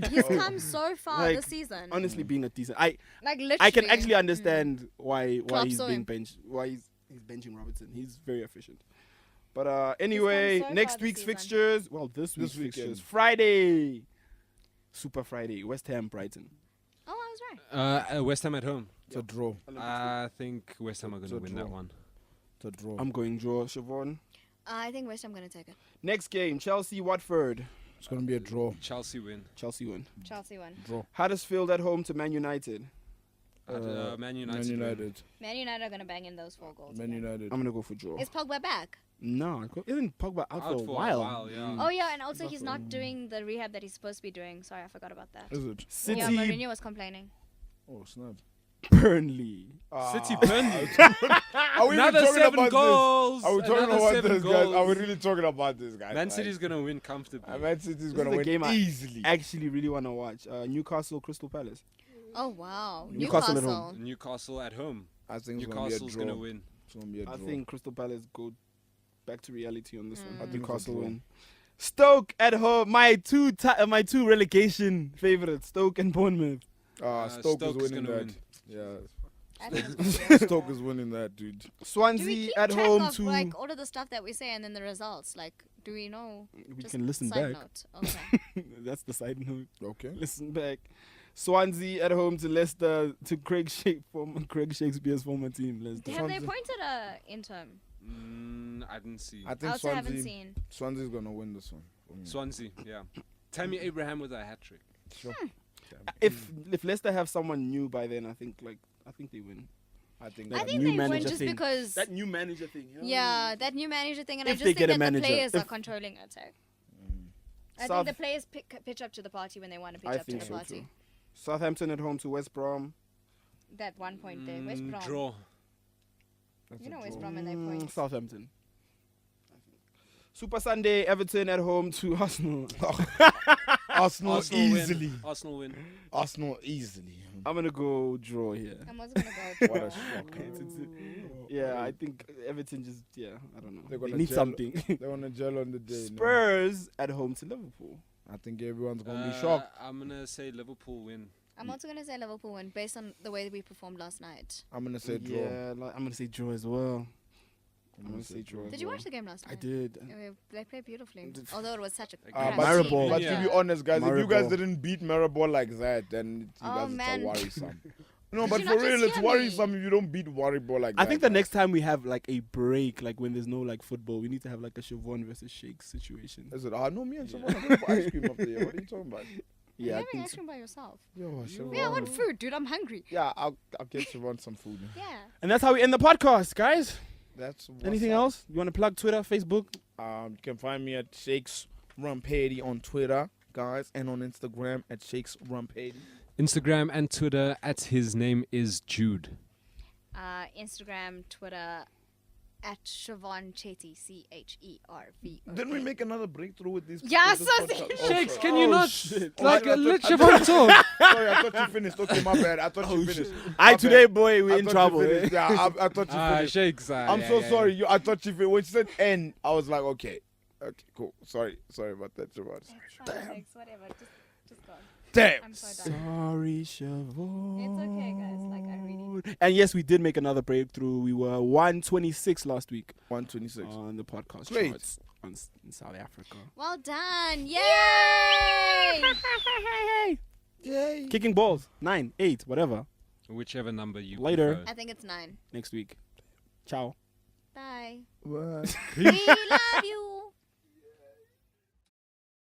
He's come so far Like, this season. Honestly, being a decent. I Literally. can actually understand why Klopp he's saw being him. benched. Why he's benching Robertson. He's very efficient. But anyway, so next far this week's season. fixtures. Well, this week's weekend. fixtures. Friday. Super Friday. West Ham, Brighton. Oh, I was right. West Ham at home. It's a draw. I think West Ham are going It's to a win draw. that one. It's a draw. I'm going draw, Chervon. I think West Ham going to take it. Next game, Chelsea, Watford. It's gonna be a draw. Chelsea win. Chelsea win. Chelsea won. Draw. Huddersfield at home to Man United. Man United. Man win. United. Man United are going to bang in those 4 goals. Man again. United. I'm gonna go for draw. Is Pogba back? No, isn't Pogba out, for a while? yeah. Oh, yeah, and also he's not doing the rehab that he's supposed to be doing. Sorry, I forgot about that. Is it? City, Yeah, Mourinho was complaining. Oh snap. Burnley. City Burnley. Are we Another really talking 7 about goals. this? Are we talking Another about 7 this, guys? Are we goals. really talking about this, guys? Man Like, City's going to win comfortably. Man City's This gonna is a win game I easily. actually really want to watch. Newcastle, Crystal Palace. Oh, wow. Newcastle at Newcastle. home. Newcastle at home. I think it's gonna be a Newcastle's going to draw. win. It's gonna be a draw. I think Crystal Palace go back to reality on this one. I think it's a Newcastle draw. win. Stoke at home. My two relegation favorites, Stoke and Bournemouth. Stoke is Stoke's winning gonna that. win. Yeah, I think it's a Stoke is winning that, dude. Do we Swansea keep at track home of to. like all of the stuff that we say and then the results? Like, do we know? We Just can listen side back. Note. Okay. That's the side note. Okay. Listen back. Swansea at home to Leicester to Craig Shakespeare's former team. Leicester. Have they appointed a interim? I didn't see. I I think also haven't Swansea. seen. Swansea's gonna win this one. for me. Swansea, yeah. Tammy Abraham with a hat trick. Sure. If Leicester have someone new by then, I think they win. I think. That I think new they win manager just thing. because. That new manager thing. You know? Yeah, that new manager thing, and I If just they think get a that manager. the players are If- controlling it. I South- think the players pitch up to the party when they want to pitch I up to think the so party. too. Southampton at home to West Brom. That 1 point there, West Brom. Draw. You know West Brom and their points. Southampton. Super Sunday, Everton at home to Arsenal. Arsenal easily. Win. Arsenal win. Arsenal easily. I'm gonna go draw here. I'm also gonna go. What a draw. shock. Yeah, I think Everton just I don't know. They're They gonna need gel- something. They want to gel on the day. no? Spurs at home to Liverpool. I think everyone's gonna be shocked. I'm gonna say Liverpool win. I'm also gonna say Liverpool win based on the way we performed last night. I'm gonna say draw. Yeah, I'm gonna say draw as well. I'm gonna say draw. Did you watch the game last night? I did. Yeah, they played beautifully. Although it was such a Against crap Maribor. team. But Yeah. to be honest, guys, if you guys Maribor. didn't beat Maribor like that, then you Oh, guys man. it's worrisome. No, Did but you for not just real, it's hear me? worrisome if you don't beat Maribor like that. I think the guys. next time we have like a break, like when there's no like football, we need to have like a Chervon versus Shakes situation. Is it? No, me and Siobhan are going for ice cream up there. What are you talking about? You're Yeah, I having think ice so. cream by yourself. Yo, Siobhan. Yeah, I want food, dude. I'm hungry. Yeah, I'll get Siobhan some food. Yeah. And that's how we end the podcast, guys. That's what's Anything up. else? You want to plug Twitter, Facebook? You can find me at Shakes Rumpedi on Twitter. guys, and on Instagram at Shakes Rumpady. Instagram and Twitter at his name is Jude. Instagram, Twitter, at Chervon Chetty, CHERVO. Didn't we make another breakthrough with these? Yeah, with this so podcast? sick. Oh, Shakes, sorry. can you not shit. like I let thought- Siobhan talk? Sorry, I thought you finished. Okay, my bad. I thought you finished. My Today, bad. boy, we're I in thought you trouble. finished. Yeah, I thought you finished. Shakes. I'm so sorry. I thought you finished. When you said N, I was like, okay, cool. Sorry about that, Chervon. It's fine, thanks, whatever. Just go. Damn. I'm so done. Sorry, Chervon. It's okay, guys. Like, I really. And yes, we did make another breakthrough. We were 126 last week 126. on the podcast Great. charts in South Africa. Well done. Yay! Yay. Kicking balls. 9, 8, whatever. Whichever number you Later. prefer. I think it's 9. Next week. Ciao. Bye. What? We love you.